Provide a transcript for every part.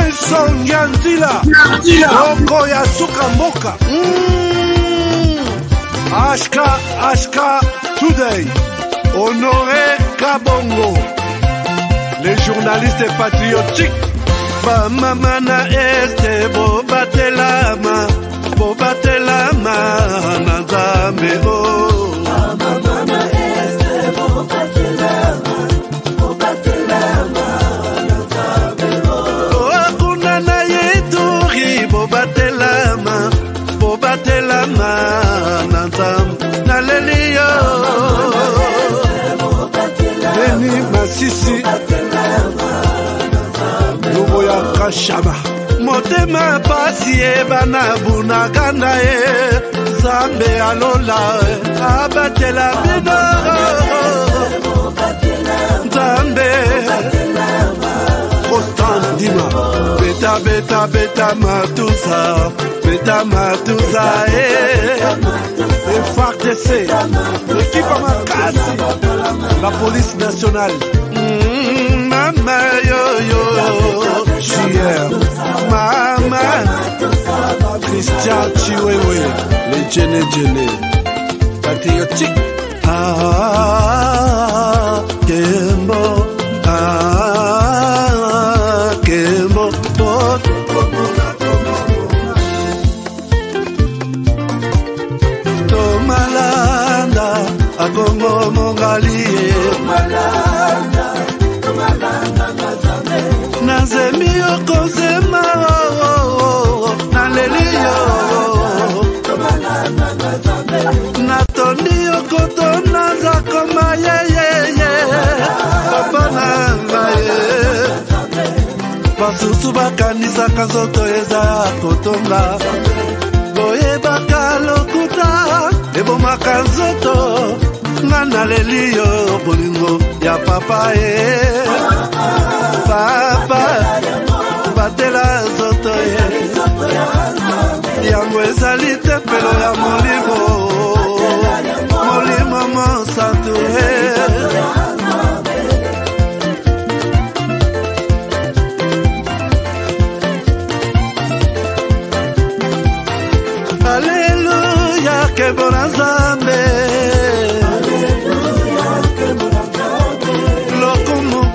Nelson Yandila Oko ya Suka Moka Ashka Today Honoré Kabongo, les journalistes patriotiques. Bamamana este bobatelama Nanzambe oh. Bamamana este bobatelama Nanzambe oh. Akuna na yeturi bobatelama Nanzambe naleliyo. Beni Masisi Lubo ya Kashaba Motema pasi bana bunaganda Zambe alola abatela bino Zambe Constant Dima Beta matusa FARDC l'équipe à Makasi, la police nationale. Mama yo JR Mama Christian Chiwewe, les Djene patriotique. Kembo Akongo mongali Nazemi okozema Naleliyo Natondi okotona zakoma Papa nangaye Basusu bakanisa kazoto eza kotonga Boye bakalokuta Ebomaka nzoto Nana leliyo bolingo ya papa Papa batela zoto Yango ezali tempelo ya Molimo monsantu Alleluia kebona Nzambe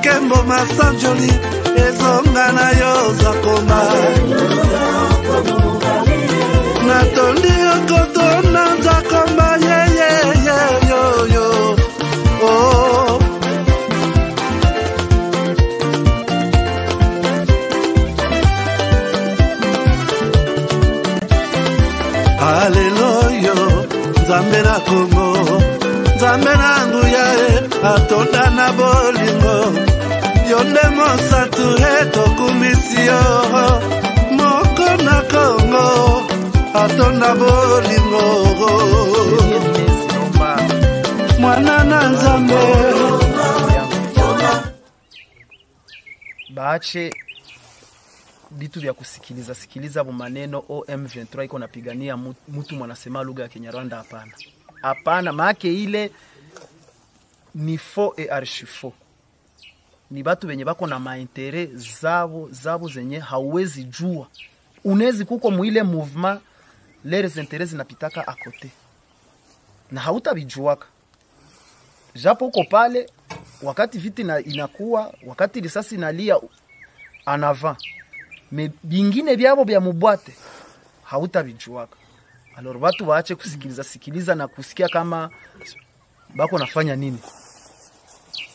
Kembo masanjoli ezonga na yo zakoma Natondi okotona zakoma yo oh. Haleluya Nzambe na Kongo Nzambe na nguya atonda na bolingo Yonde mosatu tokumisio Moko na Kongo atonda bolingo Mwana na Nzambe Baache bitu vya sikiliza maneno OM23 iko napigania mtu mwanasema lugha ya Kinyarwanda hapana. Hapana, maake ile ni faux et archi faux. Ni batu benye bako na maintere zabo zenye hauwezi jua. Unezi kuko muile mouvement les intérêts zinapitaka à côté. Na hautabijuaka. Japo uko pale wakati viti inakuwa, wakati risasi inalia en avant. Me bingine byabo bya mubwate hautabijuaka. Alors watu waache kusikiliza na kusikia kama bako nafanya nini.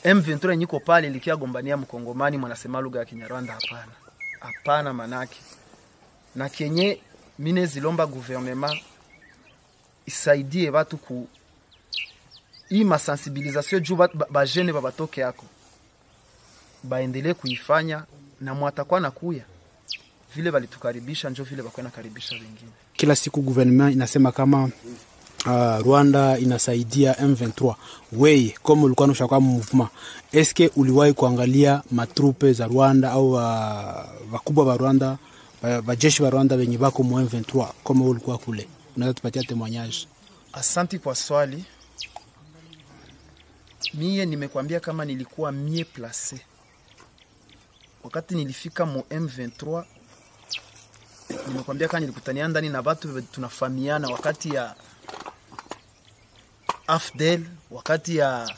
M23 niko pale ilikia gombania mkongomani mwanasema lugha ya Kinyarwanda hapana. Hapana manake. Na kenye mine zilomba gouvernement isaidie watu ku hii masensibilisation juu ba jeune babatoke yako. Baendelee kuifanya na mwatakuwa na kuya. Vile walitukaribisha njo vile bakwana karibisha wengine. Kila siku gouvernement inasema kama Rwanda inasaidia M23. Wewe kama ulikuwa unashaka movement, eske uliwahi kuangalia matrupe za Rwanda au wakubwa wa Rwanda, wajeshi wa Rwanda wenye bako mu M23 kama ulikuwa kule? Unaweza tupatia témoignage? Asante kwa swali. Mie nimekwambia kama nilikuwa mie placé. wakati nilifika mu M23 nimekwambia kama nilikutania ndani na watu tunafahamiana, wakati ya AFDEL, wakati ya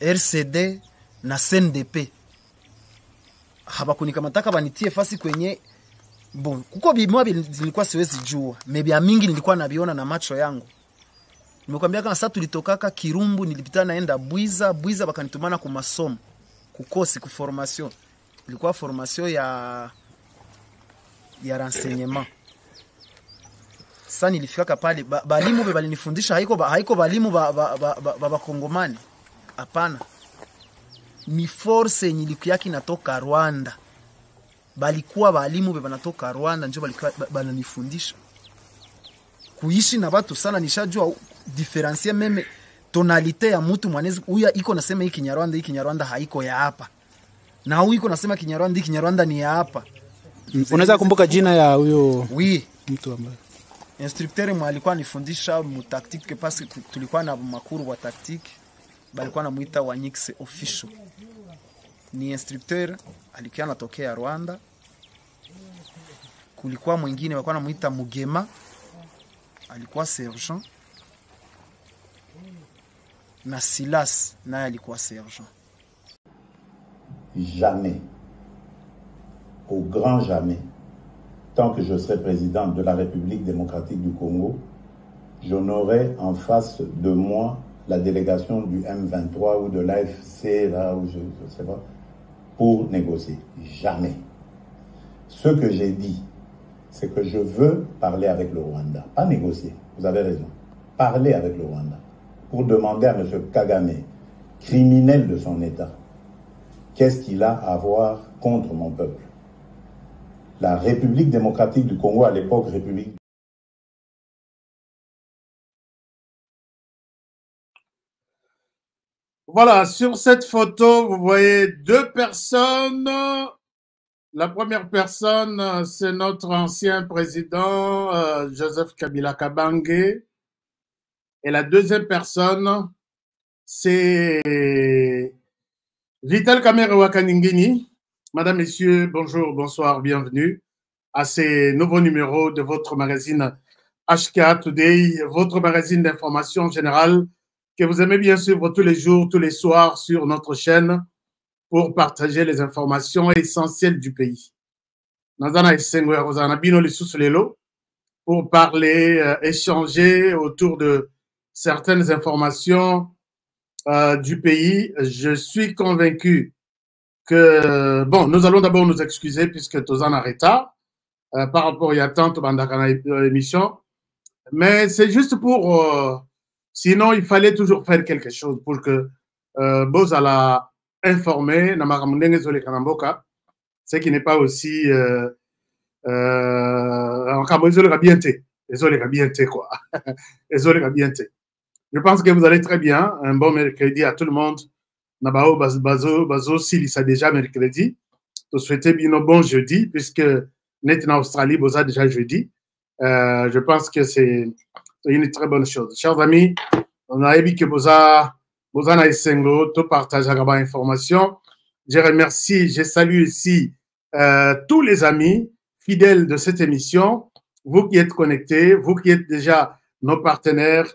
RCD na CNDP. Habakunikamataka banitie fasi kwenye bon, kuko bimwa nilikuwa siwezi jua, maybe mingi nilikuwa nabiona na macho yangu. Nimekwambia kama sasa tulitokaka Kirumbu, nilipita naenda Bwiza bakanitumana ku masomo kukosi ku formation. Ilikuwa formation ya renseignement. Sasa nilifika pale balimu balinifundisha, haiko balimu ba Kongomani. Hapana. Ni force nyilikuwa natoka Rwanda. Balikuwa balimu banatoka Rwanda ndio balikuwa bananifundisha. Kuishi na watu sana nishajua diferencier meme tonalite ya mtu mwanezi huyu iko nasema hiki Kinyarwanda haiko ya hapa. Na huyu iko nasema Kinyarwanda ni ya hapa. Unaweza kumbuka jina ya huyo mtu ambaye instructeur mwa alikuwa anifundisha mu tactique parce que tulikuwa na makuru wa tactique, balikuwa namuita Wanyix official. Ni instructeur alikuwa anatokea Rwanda. Kulikuwa mwingine walikuwa namuita Mugema, alikuwa sergeant, na Silas naye alikuwa sergeant. Jamais, au grand jamais, tant que je serai président de la République démocratique du Congo, je n'aurai en face de moi la délégation du M23 ou de l'AFC, là où je ne sais pas, pour négocier. Jamais. Ce que j'ai dit, c'est que je veux parler avec le Rwanda. Pas négocier, vous avez raison. Parler avec le Rwanda. Pour demander à M. Kagame, criminel de son État, qu'est-ce qu'il a à voir contre mon peuple? La République démocratique du Congo, à l'époque, République. Voilà, sur cette photo, vous voyez deux personnes. La première personne, c'est notre ancien président, Joseph Kabila Kabange. Et la deuxième personne, c'est Vital Kamerhe Wakaningini. Madame, Messieurs, bonjour, bonsoir, bienvenue à ces nouveaux numéros de votre magazine HK Today, votre magazine d'information générale que vous aimez bien suivre tous les jours, tous les soirs sur notre chaîne pour partager les informations essentielles du pays. Pour parler, échanger autour de certaines informations du pays. Je suis convaincu que, bon, nous allons d'abord nous excuser puisque Tozan a retard par rapport à tant de émission, mais c'est juste pour, sinon il fallait toujours faire quelque chose pour que Bozala informé, ce qui n'est pas aussi je pense que vous allez très bien. Un bon mercredi à tout le monde. Nabao Bazo Silisa déjà mercredi. Vous souhaitez bien un bon jeudi puisque net en Australie, Boza déjà jeudi. Je pense que c'est une très bonne chose. Chers amis, on a émis que Boza na Esengo, tout partage à information. Je remercie, je salue ici tous les amis fidèles de cette émission. Vous qui êtes connectés, vous qui êtes déjà nos partenaires,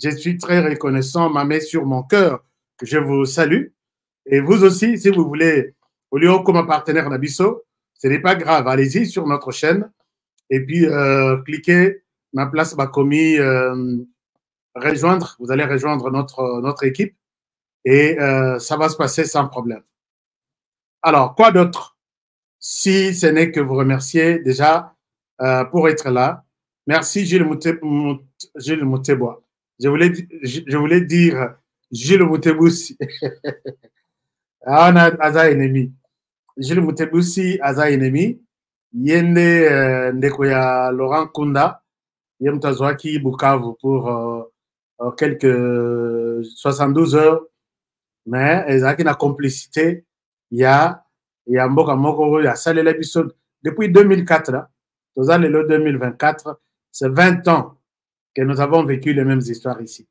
je suis très reconnaissant, ma main sur mon cœur, que je vous salue. Et vous aussi, si vous voulez, au lieu comme un partenaire Nabiso, ce n'est pas grave, allez-y sur notre chaîne et puis cliquez ma place Bakomi, rejoindre, vous allez rejoindre notre équipe et ça va se passer sans problème. Alors, quoi d'autre? Si ce n'est que vous remercier déjà pour être là. Merci Gilles Moutebois. Je voulais dire Gilles Mouteboussi. Aza ennemi. Gilles Mouteboussi, Aza ennemi. Yende Ndekoya Laurent Kunda. Yemtazwaki Bukavu pour quelques 72 heures. Mais ils ont une complicité. Il y a Mboka Moko, il y a Salé l'épisode. Depuis 2004, là, 2024, c'est 20 ans que nous avons vécu les mêmes histoires ici.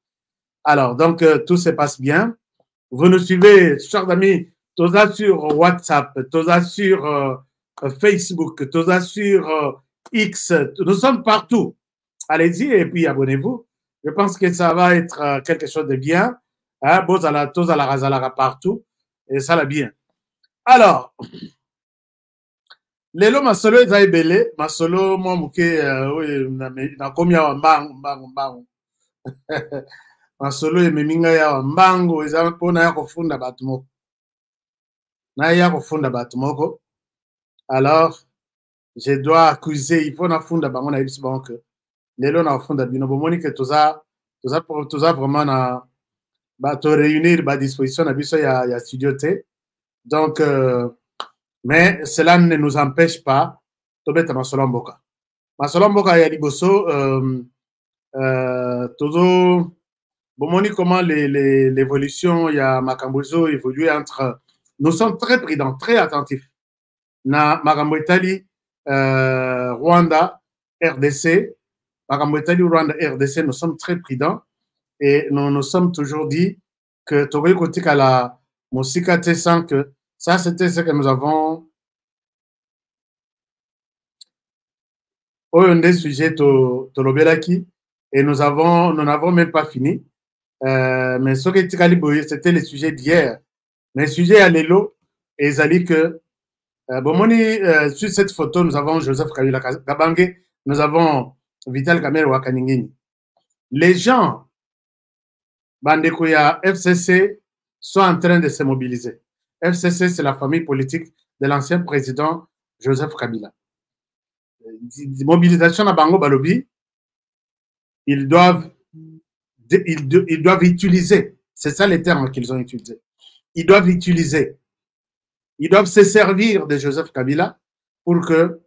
Alors, donc, tout se passe bien. Vous nous suivez, chers amis, toza sur WhatsApp, toza sur Facebook, toza sur X, nous sommes partout. Allez-y et puis abonnez-vous. Je pense que ça va être quelque chose de bien. Hein, toza la razalara partout et ça va bien. Alors, lelo masolo eza ebele, masolo mwa muke na komi awa mbangu. Masolo ememinga ya mbangu eza mpona ya kofunda bato moko. Na ya kofunda bato moko. Alors, je dois accuser, il faut na funda bango na yebisi bango que lelo na funda bino bomoni que toza vraiment na bato réunir ba disposition na biso ya studio T. Donc mais cela ne nous empêche pas de mettre masolo mboka. Masolo mboka ya liboso tozo bomoni comment l'évolution ya makambozo évolue entre. Nous sommes très prudents, très attentifs. Na makambo etali Rwanda, RDC, makambo etali Rwanda, RDC, nous sommes très prudents et nous nous sommes toujours dit que Togoy Kotika la Mosika Tessan que ça c'était ce que nous avons un des sujets Tolobelaki et nous n'avons même pas fini. Mais ce qui c'était le sujet d'hier. Mais le sujet à l'élo, et ils allaient que sur cette photo, nous avons Joseph Kabila Kabange, nous avons Vital Kamerhe Wakaningini. Les gens, Bandekoya, FCC, sont en train de se mobiliser. FCC, c'est la famille politique de l'ancien président Joseph Kabila. Mobilisation à Bango Balobi, ils doivent utiliser, c'est ça les termes qu'ils ont utilisés. Ils doivent utiliser, ils doivent se servir de Joseph Kabila pour que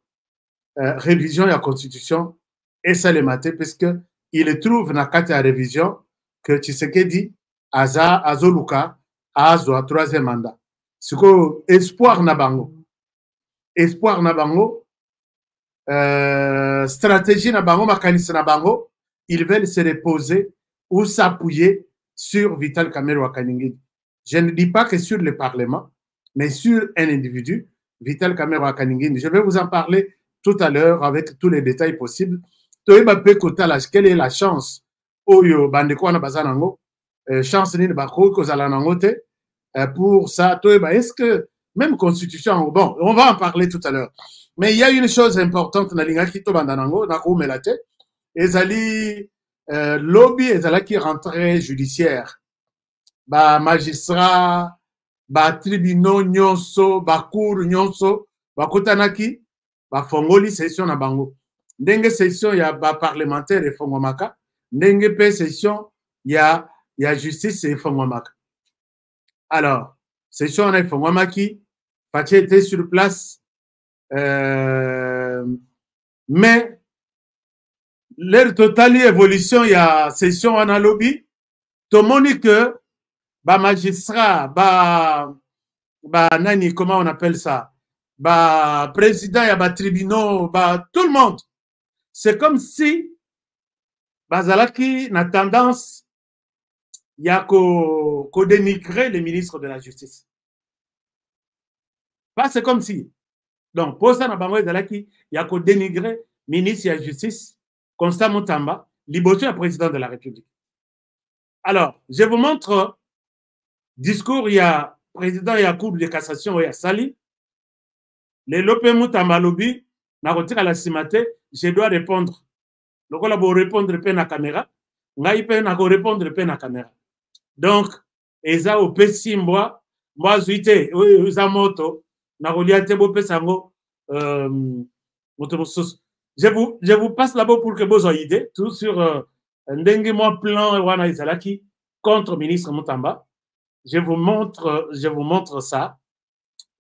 révision de la Constitution et ça les maté, puisque il trouve dans la révision que Tshisekedi Azoluka Azo à troisième mandat. C'est que espoir Nabango, stratégie Nabango, mécanisme Nabango, ils veulent se reposer ou s'appuyer sur Vital Kamerhe Wakaningini. Je ne dis pas que sur le Parlement, mais sur un individu, Vital Kamerhe Wakaningini. Je vais vous en parler tout à l'heure avec tous les détails possibles. Quelle est la chance chance pour ça. Est-ce que même constitution, bon, on va en parler tout à l'heure. Mais il y a une chose importante dans les lobby qui rentrée judiciaire. Ba magistrat, ba tribunaux nyonso, ba cour nyonso, ba kotanaki, ba fongoli session na bango. Ndenge session ya ba parlementaire et fongomaka, ndenge pe session ya justice et fongomaka. Alors, session na fongomaki, Faché était sur place, mais leur totale évolution ya session en lobby, tout le monde que ba magistrat, ba nani, comment on appelle ça, ba président, ya ba tribunaux, ba tout le monde. C'est comme si bazalaki na tendance ya ko dénigrer les ministres de la justice. Pas c'est comme si. Donc pour ça na bango bazalaki ya ko dénigrer ministre de la justice Constant Mutamba, liboso ya président de la République. Alors, je vous montre discours, il y a président, il y a Cour de cassation, il y a Sali. Les Lopé Mutamba Lobi, na retire à la cimate, je dois répondre. Donc, on va répondre pe na caméra. Ngai pe na répondre pe na caméra. Donc, eza au pesi moi zuite, eza moto, na reliate bo pesango, moto mosus. Je vous passe là-bas pour que vous ayez idée, tout sur ndenge moi plan wana izalaki contre ministre Mutamba. Je vous montre ça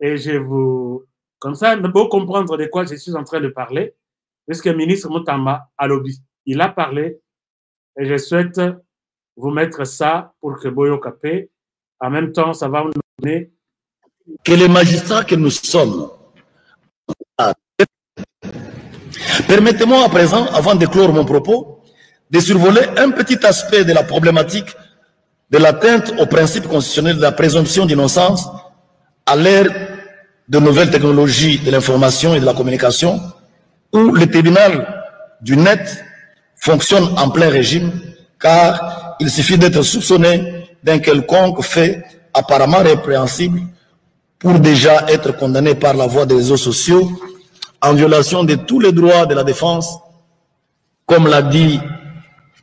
et je vous comme ça vous comprendre de quoi je suis en train de parler parce que le ministre Mutamba a lobby. Il a parlé et je souhaite vous mettre ça pour que Boyo Kapé en même temps ça va nous donner que les magistrats que nous sommes. Permettez-moi à présent, avant de clore mon propos, de survoler un petit aspect de la problématique de l'atteinte au principe constitutionnel de la présomption d'innocence à l'ère de nouvelles technologies de l'information et de la communication, où le tribunal du net fonctionne en plein régime, car il suffit d'être soupçonné d'un quelconque fait apparemment répréhensible pour déjà être condamné par la voie des réseaux sociaux en violation de tous les droits de la défense, comme l'a dit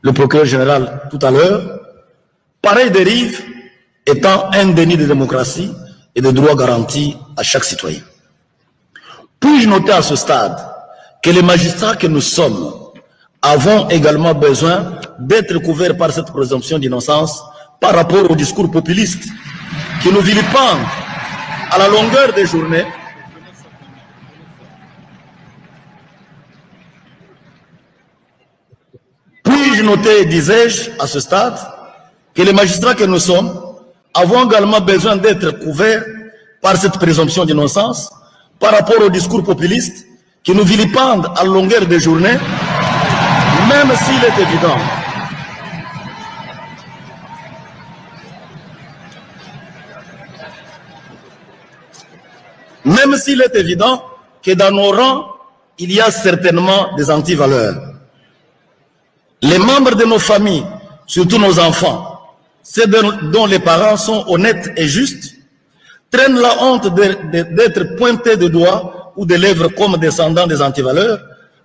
le procureur général tout à l'heure. Pareille dérive étant un déni de démocratie et de droits garantis à chaque citoyen. Puis-je noter à ce stade que les magistrats que nous sommes avons également besoin d'être couverts par cette présomption d'innocence par rapport au discours populiste qui nous vilipendent à la longueur des journées. Puis-je noter, disais-je, à ce stade, que les magistrats que nous sommes avons également besoin d'être couverts par cette présomption d'innocence par rapport au discours populiste qui nous vilipendent à la longueur des journées, même s'il est évident que dans nos rangs, il y a certainement des antivaleurs. Les membres de nos familles, surtout nos enfants, ceux dont les parents sont honnêtes et justes, traînent la honte d'être pointés de doigts ou de lèvres comme descendants des antivaleurs,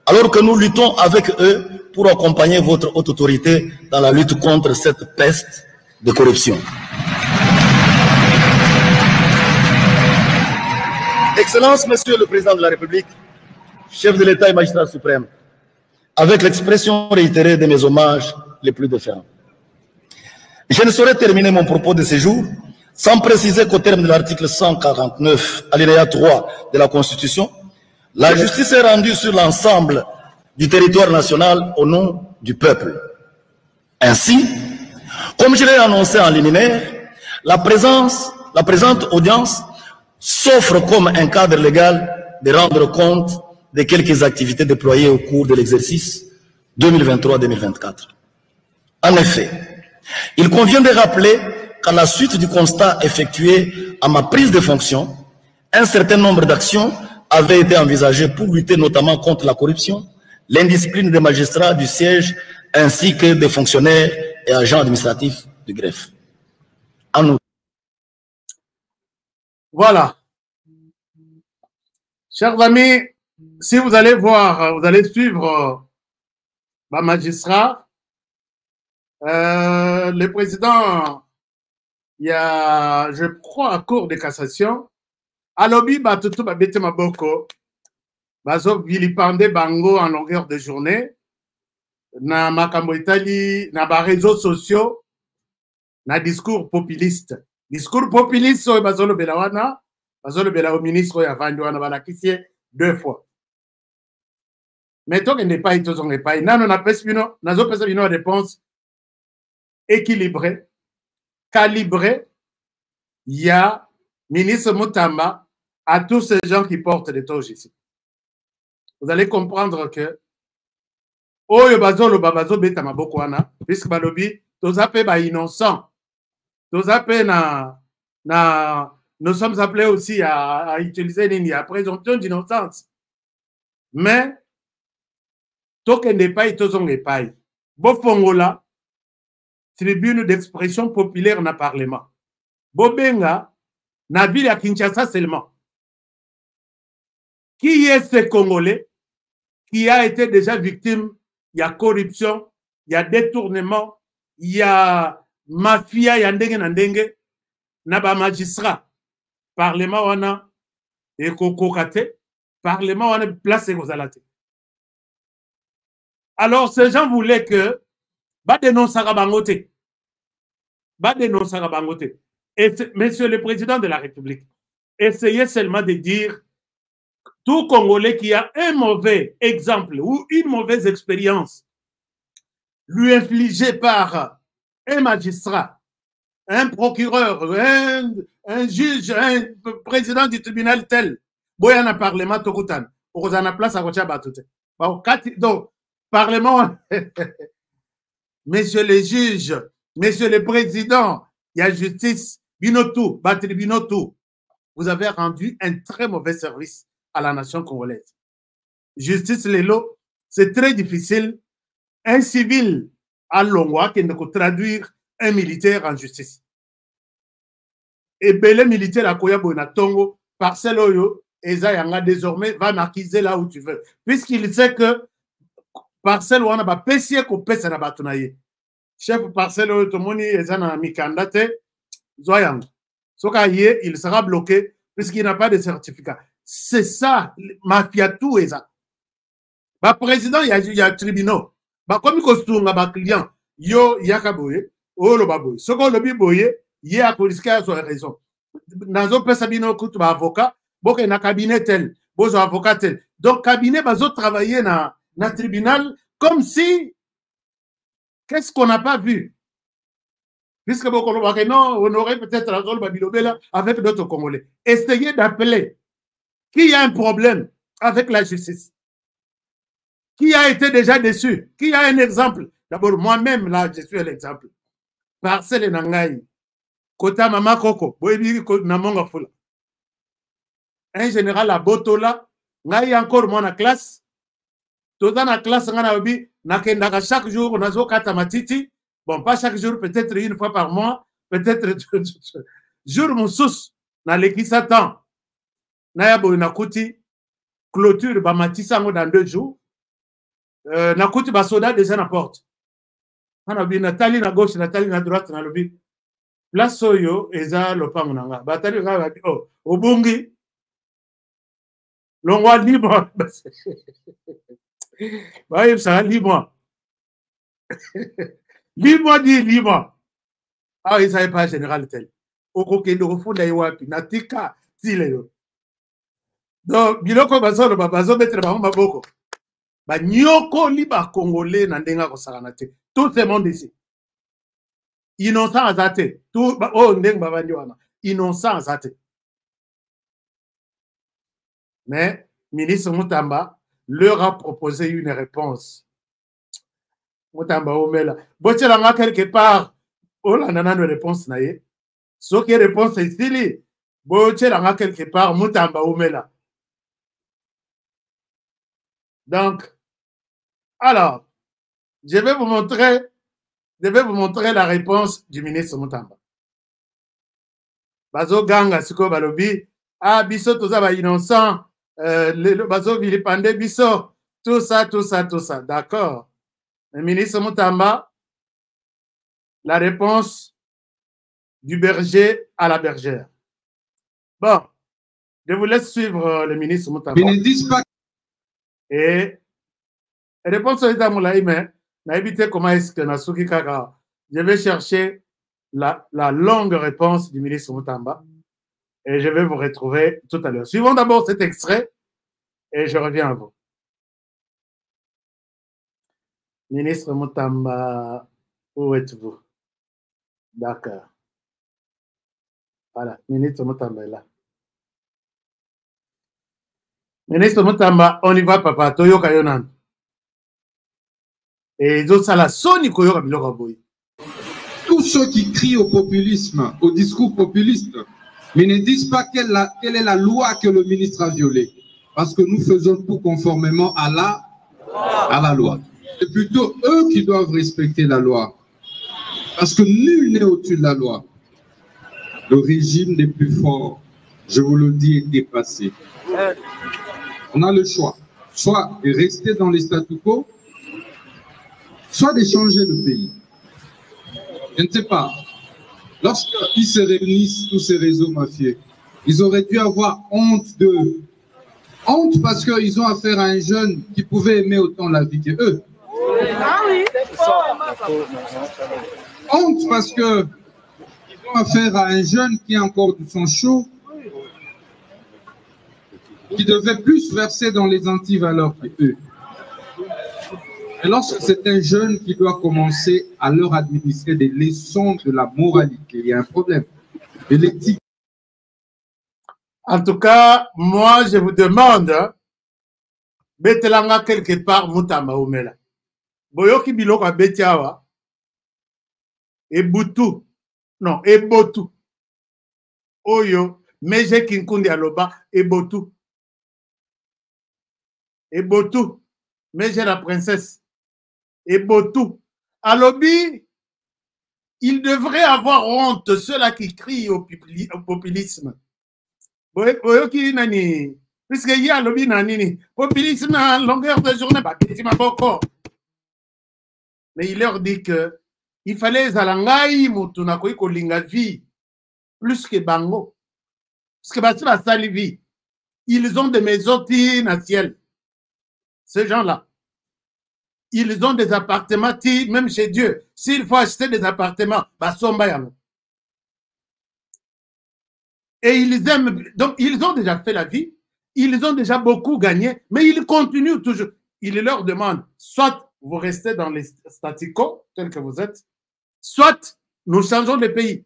alors que nous luttons avec eux pour accompagner votre haute autorité dans la lutte contre cette peste de corruption. Excellence, Monsieur le Président de la République, chef de l'État et magistrat suprême, avec l'expression réitérée de mes hommages les plus déférents. Je ne saurais terminer mon propos de ce jour sans préciser qu'au terme de l'article 149, alinéa 3 de la Constitution, la justice est rendue sur l'ensemble du territoire national au nom du peuple. Ainsi, comme je l'ai annoncé en liminaire, la présente audience s'offre comme un cadre légal de rendre compte de quelques activités déployées au cours de l'exercice 2023-2024. En effet, il convient de rappeler qu'à la suite du constat effectué à ma prise de fonction, un certain nombre d'actions avaient été envisagées pour lutter notamment contre la corruption, l'indiscipline des magistrats du siège, ainsi que des fonctionnaires et agents administratifs du greffe. En outre, voilà. Chers amis, si vous allez voir, vous allez suivre ma magistrat, le président, il y a, je crois, à cour de cassation, à l'objet, tout babete maboko, bazo vilipande bango en longueur de journée, na makambo itali, na ba réseaux sociaux, na discours populiste. Discours populiste, bazo le belawana, bazo le bela au ministre, ya vandu wana balakisi 2 fois. Mais tant qu'il n'est pas, il n'est pas. Nano na pespino, nazo pespino réponse équilibrée, calibrée. Il y a ministre Moutamba à tous ces gens qui portent des toges ici. Vous allez comprendre que Oyo bazolo babazo beta maboko wana, puisque balobi tozape ba innocent. Tozape nous sommes appelés aussi à utiliser la présomption d'innocence. Mais toke n'est pas itozonge pas. Bofongola tribune d'expression populaire na parlement. Bobenga na ville à Kinshasa seulement. Qui est ce Congolais qui a été déjà victime? Il y a corruption, il y a détournement, il y a mafia, il y a ndenge na ndenge, na ba magistrat. Parlement wana et kokokate, parlement wana place kozalate. Alors ces gens voulaient que ba dénoncer bangote. Ba dénoncer bangote. Et monsieur le président de la République, essayez seulement de dire tout Congolais qui a un mauvais exemple ou une mauvaise expérience lui infligée par un magistrat, un procureur, un juge, un président du tribunal tel, boyana parlement tokutan, ozana place à kocha batute. Donc parlement, monsieur le juge, monsieur le président, il y a justice, binotou, batri binotou. vous avez rendu un très mauvais service à la nation congolaise. Justice Lelo, c'est très difficile. Un civil à Longwa qui ne peut traduire un militaire en justice. Et Belé militaire à Koyabo na Tongo, parcelle Oyo, Eza Yanga désormais va marquiser là où tu veux. Puisqu'il sait que parcelle Wana ba pesier ko pesa na batunaye. Chef parcelle Oyo Tomoni Eza na mikandate, Zoyang. Soka yé, il sera bloqué puisqu'il n'a pas de certificat. C'est ça, mafia tout Eza. Ba président, il y a tribunal. Ba comme il ba client, yo yakaboye, o lo baboye. Soko lo biboye, yé a police qui a son raison. Nazo pesa bino kutu ba avocat, boke na cabinet tel, bozo avocat tel. Donc cabinet bazo travailler na tribunal comme si qu'est-ce qu'on n'a pas vu. Puisque beaucoup non, on aurait peut-être la zone babilobela avec d'autres Congolais. Essayez d'appeler qui a un problème avec la justice. Qui a été déjà déçu? Qui a un exemple? D'abord, moi-même, là, je suis l'exemple. Parcelle Nangaï, Kota Mama Koko, Boebi Namonga Fula. Un général à Botola, Ngai encore moi na classe. Tout dans la classe, chaque jour, on a zo kata matiti. Bon, pas chaque jour, peut-être une fois par mois, peut-être jour mon sous, na leki satan. Nayabo nakuti, clôture, ba matisa dans 2 jours. Nakuti basoda déjà na porte. Hanabi Nathalie na gauche, Nathalie na droite na lobby. Place oyo eza lopango nanga. Batali nga oh obungi. Longwa libre. Bah ça libre. Libre dit libre. Ah il savait pas général tel. Okokende ofunda yewapi natika tile yo. Donc biloko bazo mettre ba maboko. Ba nyoko liba congolais na ndenga ko sakana te. Tout le monde ici. Innocent azate. Tout oh ndeng babandi wana. Innocent azate. Mais ministre Mutamba leur a proposé une réponse. Mutamba omela. Botela nga quelque part. Oh la nana de réponse na ye. Ce qui est réponse ici li. Botela nga quelque part Mutamba omela. Donc alors, je vais vous montrer la réponse du ministre Mutamba. Bazo ganga siko balobi, ah biso toza ba innocent, bazo vilipande biso, tout ça. D'accord. Le ministre Mutamba, la réponse du berger à la bergère. Bon, je vous laisse suivre le ministre Mutamba. Mais ne dis pas. Et réponse à l'état moulaï, mais n'habitez comment est-ce que Nasuki Kaka. Je vais chercher la longue réponse du ministre Mutamba et je vais vous retrouver tout à l'heure. Suivons d'abord cet extrait et je reviens à vous. Ministre Mutamba, où êtes-vous? D'accord. Voilà, ministre Mutamba est là. Ministre Mutamba, on y va, papa. Toyoka Yonan. Et d'autres, ça la sonne, Koyoka Biloko Boy. Tous ceux qui crient au populisme, au discours populiste, mais ne disent pas quelle est la loi que le ministre a violée. Parce que nous faisons tout conformément à la loi. C'est plutôt eux qui doivent respecter la loi. Parce que nul n'est au-dessus de la loi. Le régime des plus forts, je vous le dis, est dépassé. On a le choix, soit de rester dans les statu quo, soit de changer le pays. Je ne sais pas. Lorsqu'ils se réunissent, tous ces réseaux mafieux, ils auraient dû avoir honte d'eux. Honte parce qu'ils ont affaire à un jeune qui pouvait aimer autant la vie qu'eux. Honte parce qu'ils ont affaire à un jeune qui a encore du sang chaud, qui devait plus verser dans les antivaleurs qu'eux. Et lorsque c'est un jeune qui doit commencer à leur administrer des leçons de la moralité, il y a un problème de l'éthique. En tout cas, moi, je vous demande, betelanga quelque part Mutamba Omela. Boyoki biloko a betiawa, e butu, non, e botu. Oyo, Meje Kinkundi aloba ebotu. Ebotu. Meje la princesse. Ebotu. Alobi, il devrait avoir honte, ceux-là qui crient au populisme. Boyoki nani, puisque il y a alobi nani, populisme à longueur de journée, mais il leur dit que il fallait zalangai mutuna ko linga vie plus que bango. Parce que parce la sali vie, ils ont des maisons ciel. Ces gens-là, ils ont des appartements, même chez Dieu. S'il faut acheter des appartements, et ils aiment, donc ils ont déjà fait la vie, ils ont déjà beaucoup gagné, mais ils continuent toujours. Ils leur demandent, soit vous restez dans les statu quo, tels que vous êtes, soit nous changeons de pays.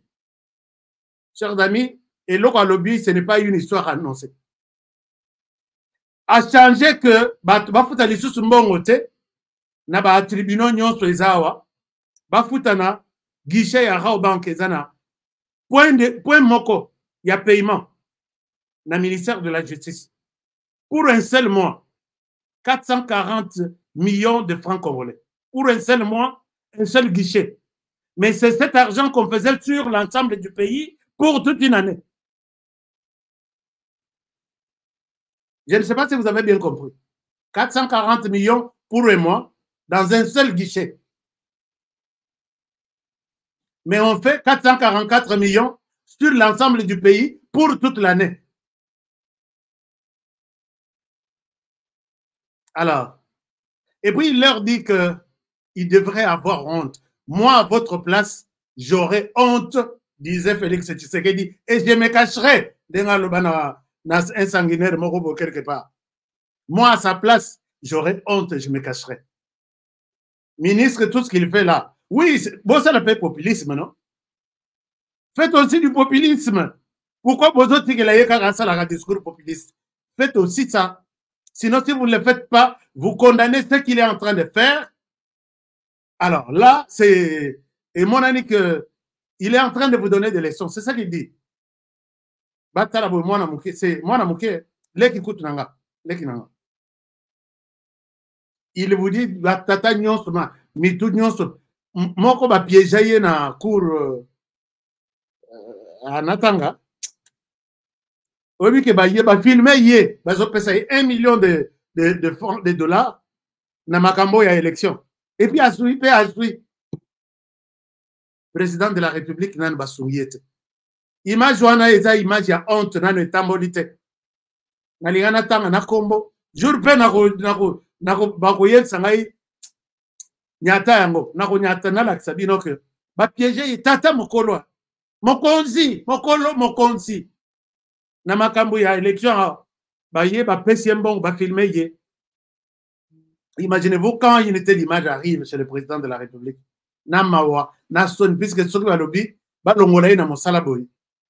Chers amis, et l'autre lobby, ce n'est pas une histoire annoncée. A changé que, bafuta lisusu mbongo te, na ba tribunal nyonso ezawa, bafuta na guichet ya rao banque ezana, point moko ya paiement, na ministère de la justice. Pour un seul mois, 440 millions de francs congolais. Pour un seul mois, un seul guichet. Mais c'est cet argent qu'on faisait sur l'ensemble du pays pour toute une année. Je ne sais pas si vous avez bien compris. 440 millions pour un mois dans un seul guichet. Mais on fait 444 millions sur l'ensemble du pays pour toute l'année. Alors, et puis il leur dit qu'ils devraient avoir honte. Moi, à votre place, j'aurais honte, disait Félix Tshisekedi, et je me cacherai dans un sanguinaire morobo quelque part. Moi, à sa place, j'aurais honte et je me cacherai. Ministre, tout ce qu'il fait là, oui, bon, ça l'appelle populisme, non? Faites aussi du populisme. Pourquoi vous autres qui l'avez un discours populiste? Faites aussi ça. Sinon, si vous ne le faites pas, vous condamnez ce qu'il est en train de faire. Alors là, c'est... Et mon ami, il est en train de vous donner des leçons. C'est ça qu'il dit. C'est moi, il vous dit, tata nyonso, mitu nyonso, moko ba piéger na cour à Natanga. Obi ke ba ye ba filmer ye, ba zo pesa 1 million de dollars na makambo ya élection. Et puis asui président de la République nan ba sungiyete. Image wana eza image ya honte nano etambolite. Nalingana tanga na kombo, jour pe nako bakoyebisa ngai nyata yango, nako nyata nalakisa bino ke ba piéger tata mokolo mokonzi na makambo ya élection ba ye ba pesi mbongo ba filmer ye. Imaginez-vous quand une telle image arrive chez le président de la République. Na mawa, na son, puisque soki ba lobi ba longola na mosala boy.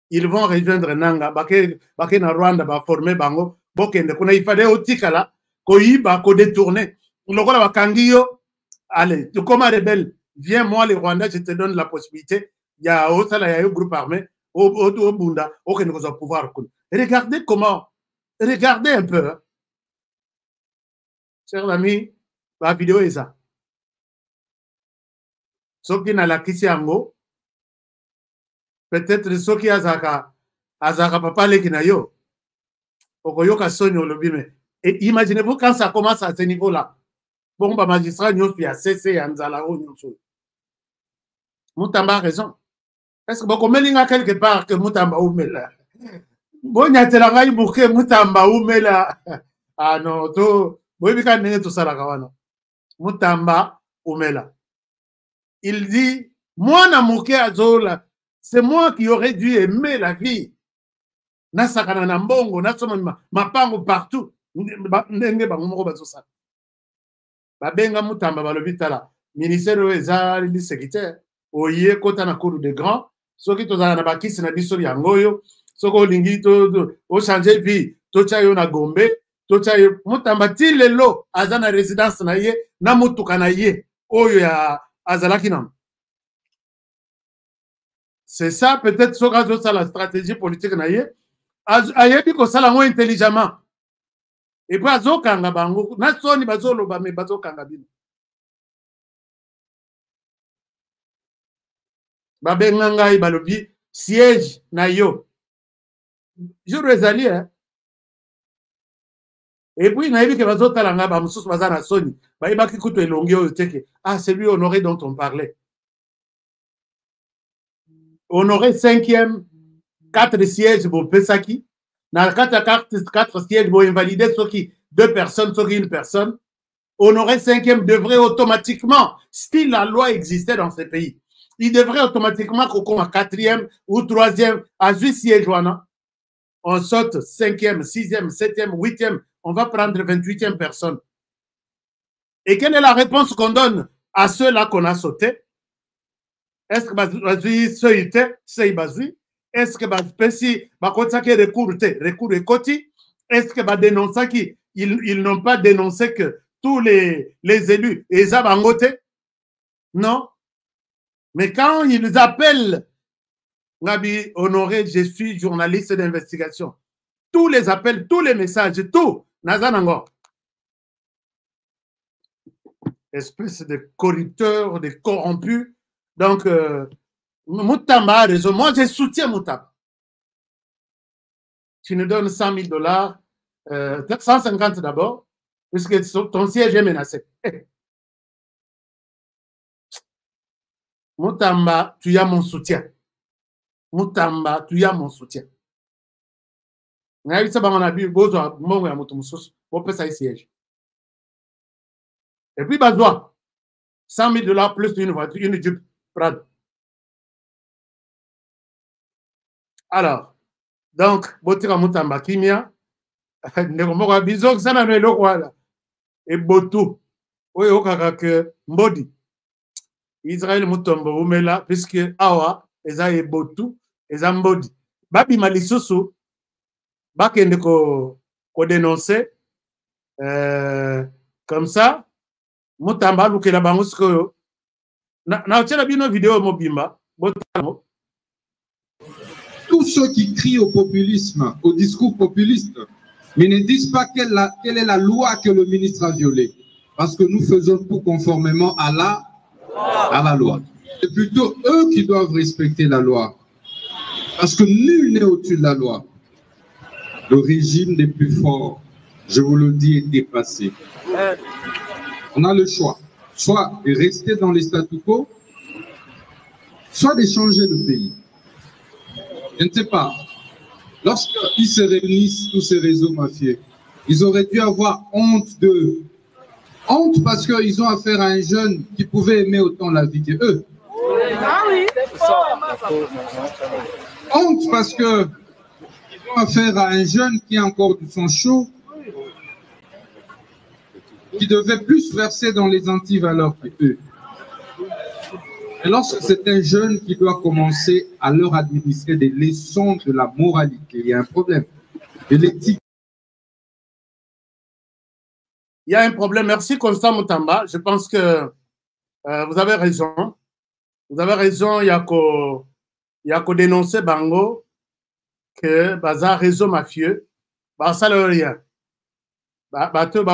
Ils vont rejoindre Nanga, bake na Rwanda, ba former bango, bokende kuna ifade otikala, koyiba, ko détourner. Lokola bakangiyo, allez, tu comme rebelle, viens moi les Rwandais, je te donne la possibilité. Il y a Osala, il y a un groupe armé, au Bunda, aucun ne va pouvoir. Regardez comment, regardez un peu. Hein. Chers amis, la vidéo est ça. Sauf qu'il n'a la kisi ango, peut-être ceux qui azaka papa lekinayo okoyoka sonyo lobime. Et imaginez-vous quand ça commence à ce niveau-là. Bon, bah magistrat nyos puis à CC anzala o nyos. Mutamba a raison. Est-ce que beaucoup melinga quelque part que Mutamba oumela. Bon nyatela ngai buke Mutamba oumela. Ah non, to boyebika nenge to sala kawana. Mutamba oumela. Il dit moi na muke azola. C'est moi qui aurais dû aimer la vie. Nasakana na mbongo, nasoma mapango partout. Ndenge bangomoko bazosa. Babenga Mutamba balobi tala. Ministère eza li secrétaire. Oye kota na cour de grand. Soki tozala na bakisi na biso yangoyo. Soko lingi to changer vie. Tocha yo na Gombe. Tocha yo Mutamba ti lelo aza na résidence na ye na mutuka na ye. Oyo ya azalaki na. C'est ça, peut-être, ça la stratégie politique. ayebi kosala ngo intelligemment et puis azokanga bango na soni bazoloba me bazokanga bino babenga ngai balobi siège na yo jour ezali et puis nayebi ke bazotala nga bamosusu baza na soni bayebaki kutu elongi oyo teke c'est lui Honoré dont on parlait. Honoré 5e 4 sièges pour Pesaki. Dans 4 sièges pour invalider ceux qui 2 personnes, ceux qui 1 personne. Honoré 5e devrait automatiquement, si la loi existait dans ce pays, il devrait automatiquement qu'on à 4e ou 3e à 8 sièges. On saute 5e, 6e, 7e, 8e, on va prendre 28e personne. Et quelle est la réponse qu'on donne à ceux-là qu'on a sauté? Est-ce que Bazui Soïte, c'est Bazui? Est-ce que Bazpesi, Bakotaki recours Ekoti? Est-ce que Badenonsaki, ils n'ont pas dénoncé que tous les élus, Eza Bangote? Non. Mais quand ils appellent Ngabi Honoré, je suis journaliste d'investigation. Tous les appels, tous les messages, tout, Nazanango. Espèce de corrupteurs, de corrompus. Donc, Moutamba a raison. Moi, je soutiens Moutamba. Tu nous donnes $100 000, 150 d'abord, puisque ton siège est menacé. Moutamba, tu as mon soutien. Moutamba, tu as mon soutien. Et puis, Bazoua, $100 000 plus une voiture, une Jeep Prado. Alors, donc, Botira Moutamba Kimia, Nekomoko Bizok, Sana Nelo Wala, et Botou, Oyokaka Mbodi, Israël Moutombo Umela, puisque Awa, Eza et Botou, Eza Mbodi. Babi Malisusu, Bakende ko dénoncer, comme ça, Moutamba, Lukela Bangusko, na tchela bino vidéo mobimba, Botamo. Tous ceux qui crient au populisme, au discours populiste, mais ne disent pas quelle est la loi que le ministre a violée. Parce que nous faisons tout conformément à la loi. C'est plutôt eux qui doivent respecter la loi. Parce que nul n'est au-dessus de la loi. Le régime des plus forts, je vous le dis, est dépassé. On a le choix, soit de rester dans les statu quo, soit de changer le pays. Je ne sais pas. Lorsqu'ils se réunissent, tous ces réseaux mafieux, ils auraient dû avoir honte d'eux. Honte parce qu'ils ont affaire à un jeune qui pouvait aimer autant la vie qu'eux. Ah oui, c'est fort. Honte parce qu'ils ont affaire à un jeune qui a encore du sang chaud, qui devait plus verser dans les antivaleurs qu'eux. Et lorsque c'est un jeune qui doit commencer à leur administrer des leçons de la moralité, il y a un problème de l'éthique. Il y a un problème. Merci Constant Moutamba. Je pense que vous avez raison. Vous avez raison. Il y a qu'à dénoncer Bango que Baza réseau mafieux. Ça le rien.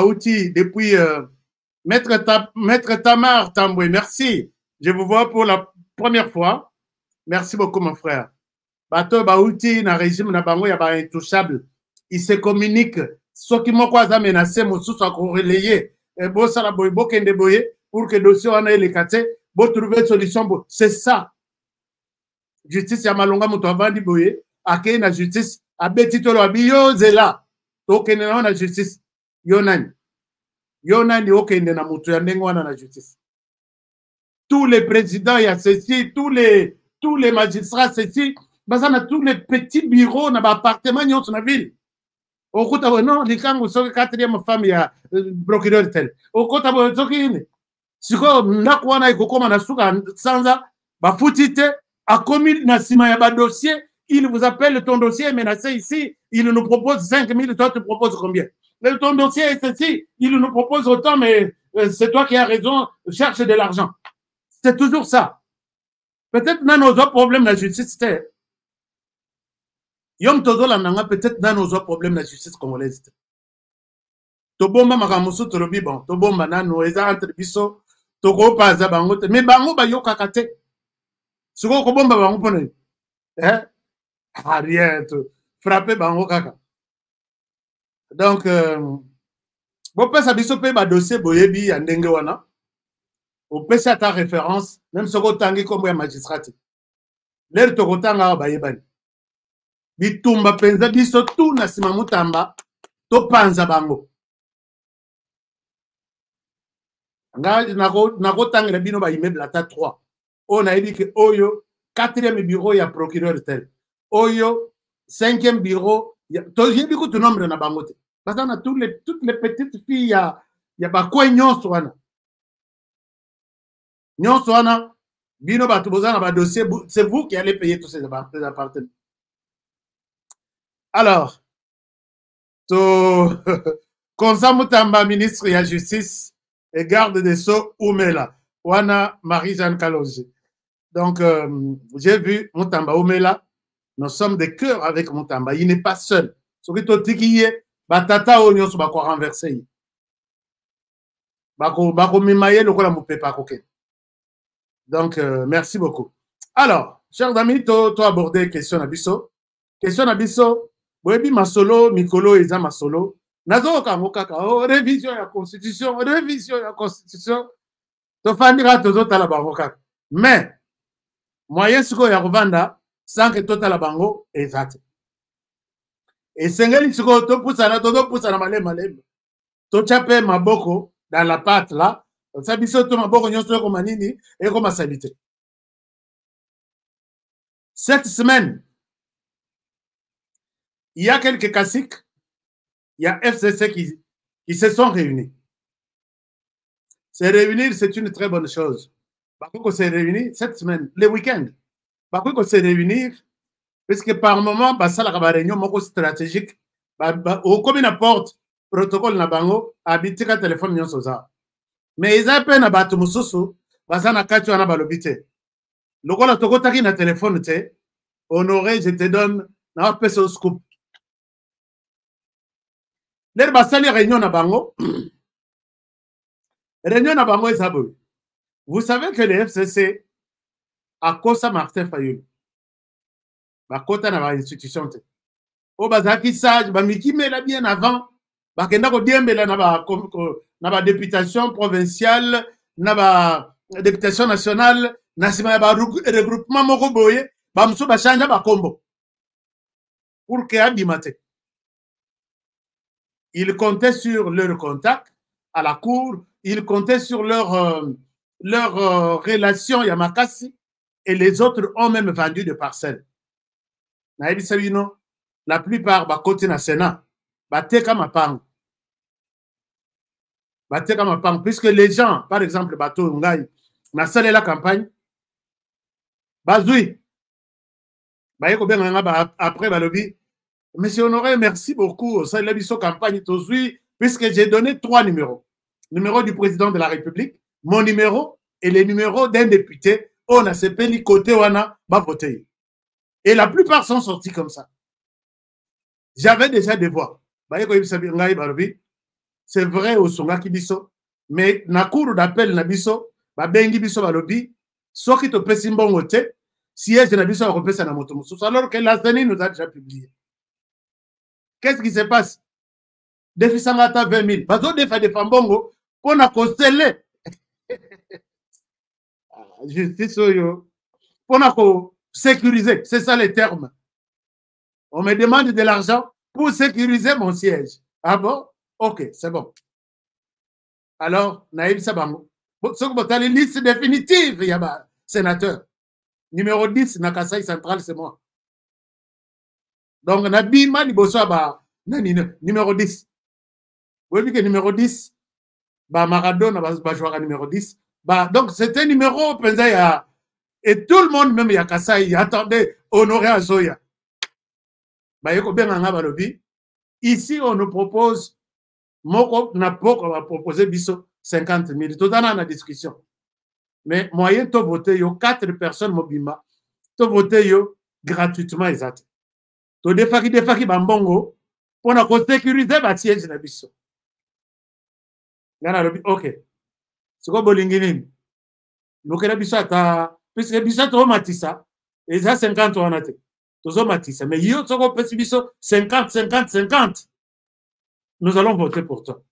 Outil depuis Maître Tamar Tamboué. Merci. Je vous vois pour la première fois. Merci beaucoup, mon frère. Bato Baouti, na régime na bango ya ba intouchable. Il se communique. Ce qui m'a quoi menacé, mon sous soit relayé. Et bon, ça la boy, kende boye, pour que le dossier en ait les quatre, bon, trouver une solution. C'est ça. Justice, ya malonga, mouto avandi boye, ake na justice, abeti tolo abiyo zela. Tokende na wana justice. Yonani. Yonani, okende na mouto ya ndengo wana na justice. Tous les présidents, il y a ceci, tous les magistrats, ceci, tous les petits bureaux, dans l'appartement, dans la ville. Au côté de non, les gens sont 4e femme, il y a procureur tel. Au côté de ce si on a quoi, on a comment on a sans ça, foutite, a commis un dossier, il vous appelle ton dossier est menacé ici, il nous propose 5 000, toi tu proposes combien? Ton dossier est ceci, il nous propose autant, mais c'est toi qui as raison, cherche de l'argent. C'est toujours ça. Peut-être que nos autres problèmes de la justice, Yom tozola nanga peut-être dans nos problèmes de la justice congolaise. Tobomba makamusu tolobi bon, tobomba nano eza entre biso, toko paza bango te, mais bango ba yoka kate. Siko ko bomba bango pone. Rien to frapper bango kaka. Donc bon pesa biso pe ba dossier boyebi ya ndenge wana. Au pesa ta référence, même soko tangi comme ya magistrat. L'air toko tanga ba yebani. Bitumba penza biso tout na sima mutamba to panza bango. Nako tangela bino ba immeuble ata 3. On a dit que oyo 4e bureau ya procureur tel. Oyo 5e bureau ya to yebi ko tu nombre na bango te. Parce qu'on a toutes les petites filles ya ba ko nyonso wana. Nyonso wana bino ba tubozana ba dossier, c'est vous qui allez payer tous ces appartements. Alors, Konza Mutamba, ministre de la Justice et garde des Sceaux, Oumela, Wana Marie-Jeanne Kalonji. Donc, j'ai vu Mutamba Oumela, nous sommes de cœur avec Mutamba, il n'est pas seul. Ce qui est tikiye, batata onyo so bako renverser. Bako mimaye le kola moupe pa koke. Donc, merci beaucoup. Alors, chers amis, tu as abordé question Nabiso. Question Nabiso. Boyebi masolo mikolo eza masolo nazo kango kaka révision ya constitution to fandira tozo tala bango kaka mais moyen siko ya kovanda sans que totala bango ezate et sengeli siko to pusana malema to chape maboko dans la pâte là ça biso to maboko nyonso ko manini et ko masalité cette semaine. Il y a quelques caciques, il y a FCC qui se sont réunis. Se réunir, c'est une très bonne chose. Par contre, on s'est réunis cette semaine, le week-end. Par contre, on s'est réunir, parce que par moment, ça la réunion stratégique, comme n'importe protocole na bango, habiter un téléphone nyon soza. Mais ils ont peine à battre mususu, ça na katu ana balobite. Lokola toko taki na téléphone te, honoré, je te donne na peso scoop. L'air basali réunion na bango. Réunion na bango est aboli. Vous savez que le FCC a kosa Martin Fayulu. Ba kota na ba institution te. O bazaki sage ba mikimela bien avant. Ba kenda ko diembela na ba députation provinciale, na ba députation nationale, na sima ba regroupement moko boye, ba mso ba chanja ba kombo. Pour que abimate. Ils comptaient sur leur contact à la cour, ils comptaient sur leur relation Yamakasi, et les autres ont même vendu des parcelles. La plupart, côté na Sénat, puisque les gens, par exemple, Bato Ngai, na salé la campagne, Bazoui, après Balobi, Monsieur Honoré, merci beaucoup. Ça, il a mis son campagne, puisque j'ai donné 3 numéros. Numéro du président de la République, mon numéro et les numéros d'un député. On a ce pays côté, on a voté. Et la plupart sont sortis comme ça. J'avais déjà des voix. C'est vrai au Songa Kibiso, mais na cour d'appel na biso, bengi biso balobi, so qui te pesi mbongote, siège na biso repesa na moto mususu, alors que la CENI nous a déjà publié. Qu'est-ce qui se passe? Défi Sangata 20 000. Bazo défa de Fambongo, on a constellé. Justice, on a sécurisé. C'est ça les termes. On me demande de l'argent pour sécuriser mon siège. Ah bon? Ok, c'est bon. Alors, Naïb Sabango. Ce que vous liste définitive, il y a sénateur. Numéro 10, Nakasai Central, c'est moi. Donc, Nabima Libosoaba, numéro 10. Vous voyez que numéro 10, Maradona va jouer numéro 10. Donc, c'était numéro, et tout le monde, même Yakasai, attendait Honoré Azoya. Ici, on nous propose, Moko Napoko va proposer 50 000. Tout dans la discussion. Mais moyen de voter, 4 personnes, Mobimba, de voter gratuitement, exact. To defaki bambongo pona ko sécuriser ba siège na biso. Ngana lobi OK. Siko bolingi nini? Lokela biso ata puisque biso to matisa et ça 50 wana te. Tozo matisa mais yo soko pesi biso 50. Nous allons voter pour toi.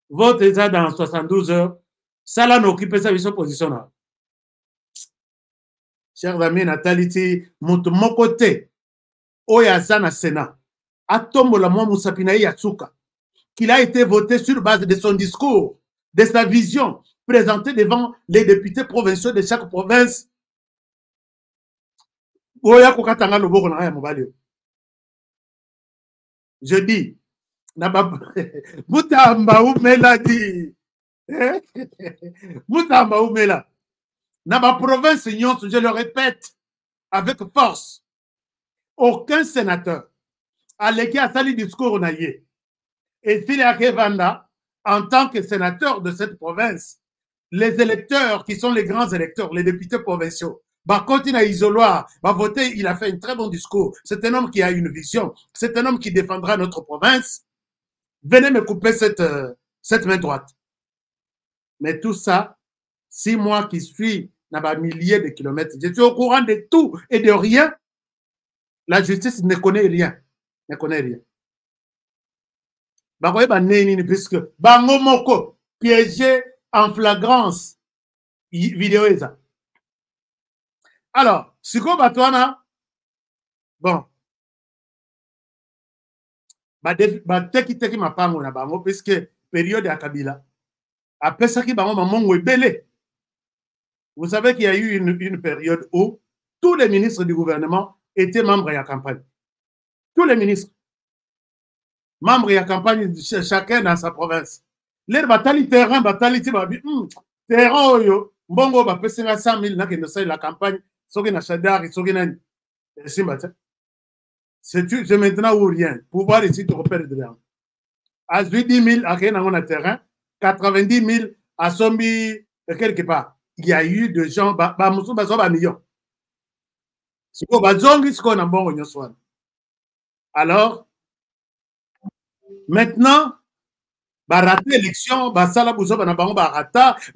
Vote ça dans 72 heures. Ça là n'occupe sa biso position là. Chers amis, Nathalie, mon côté, Oyaza na Sénat, Atombola Moussapina Yatsuka, qu'il a été voté sur base de son discours, de sa vision, présentée devant les députés provinciaux de chaque province. Je dis, Moutamba ou Meladi, Moutamba ou Meladi. Dans ma province, je le répète avec force, aucun sénateur a légué à sali discours naïe. Et s'il y a Kevanda, en tant que sénateur de cette province, les électeurs qui sont les grands électeurs, les députés provinciaux, bah, quand il a isoloir, bah, voter, il a fait un très bon discours. C'est un homme qui a une vision. C'est un homme qui défendra notre province. Venez me couper cette main droite. Mais tout ça, si moi qui suis dans milliers de kilomètres, je suis au courant de tout et de rien, la justice ne connaît rien. Ne connaît rien. Puisque Bango Moko piégé en flagrance vidéo ça. Alors, Siko Batouana, bon, teki ma pango na bango puisque période à Kabila. Après ça qui bango mamongo ebele. Vous savez qu'il y a eu une période où tous les ministres du gouvernement étaient membres de la campagne. Tous les ministres. Membres de la campagne, chacun dans sa province. Les batailles terrain, batailles terrain, yo, mbongo ba pesa 100 000 na kendo sa la campagne, soki na Chadar, soki na Simbata. C'est maintenant ou rien. Pouvoir ici te repère de rien. À 10 000 à rien dans terrain, 90 000 à Sombi quelque part. Il y a eu des gens, millions. Alors, maintenant, rater l'élection,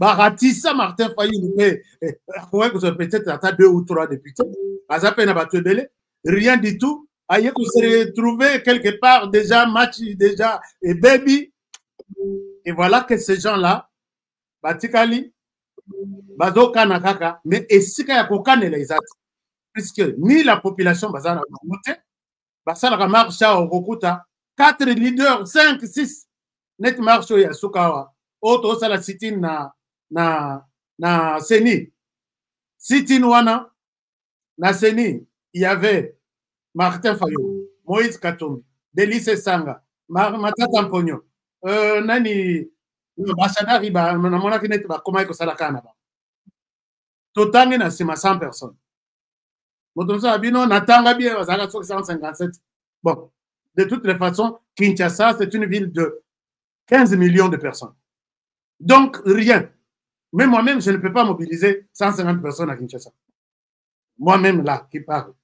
ratissa Martin Fayou, peut-être 2 ou 3 députés, rien du tout. Aïe, qu'on s'est retrouvé quelque part, déjà match, déjà, et baby. Et voilà que ces gens-là, Batikali, Bazoka Nakaka, mais esika ya kokane les autres. Puisque ni la population bazana monté, basala marche au Rokuta, 4 leaders, 5, 6, net marche ya Sukawa, auto sala sitin na Seni. Sitin wana, na Seni, il y avait Martin Fayou, Moïse Katumbi, Delice Sanga, Matata Mpogno, Nani, Bachadari, Namona Kinet, comment que ça la canne. Totangi na sima 100 personnes. Motoso Abino, Natanga bien, 157. Bon, de toutes les façons, Kinshasa, c'est une ville de 15 millions de personnes. Donc, rien. Mais moi-même, je ne peux pas mobiliser 150 personnes à Kinshasa. Moi-même, là, qui parle.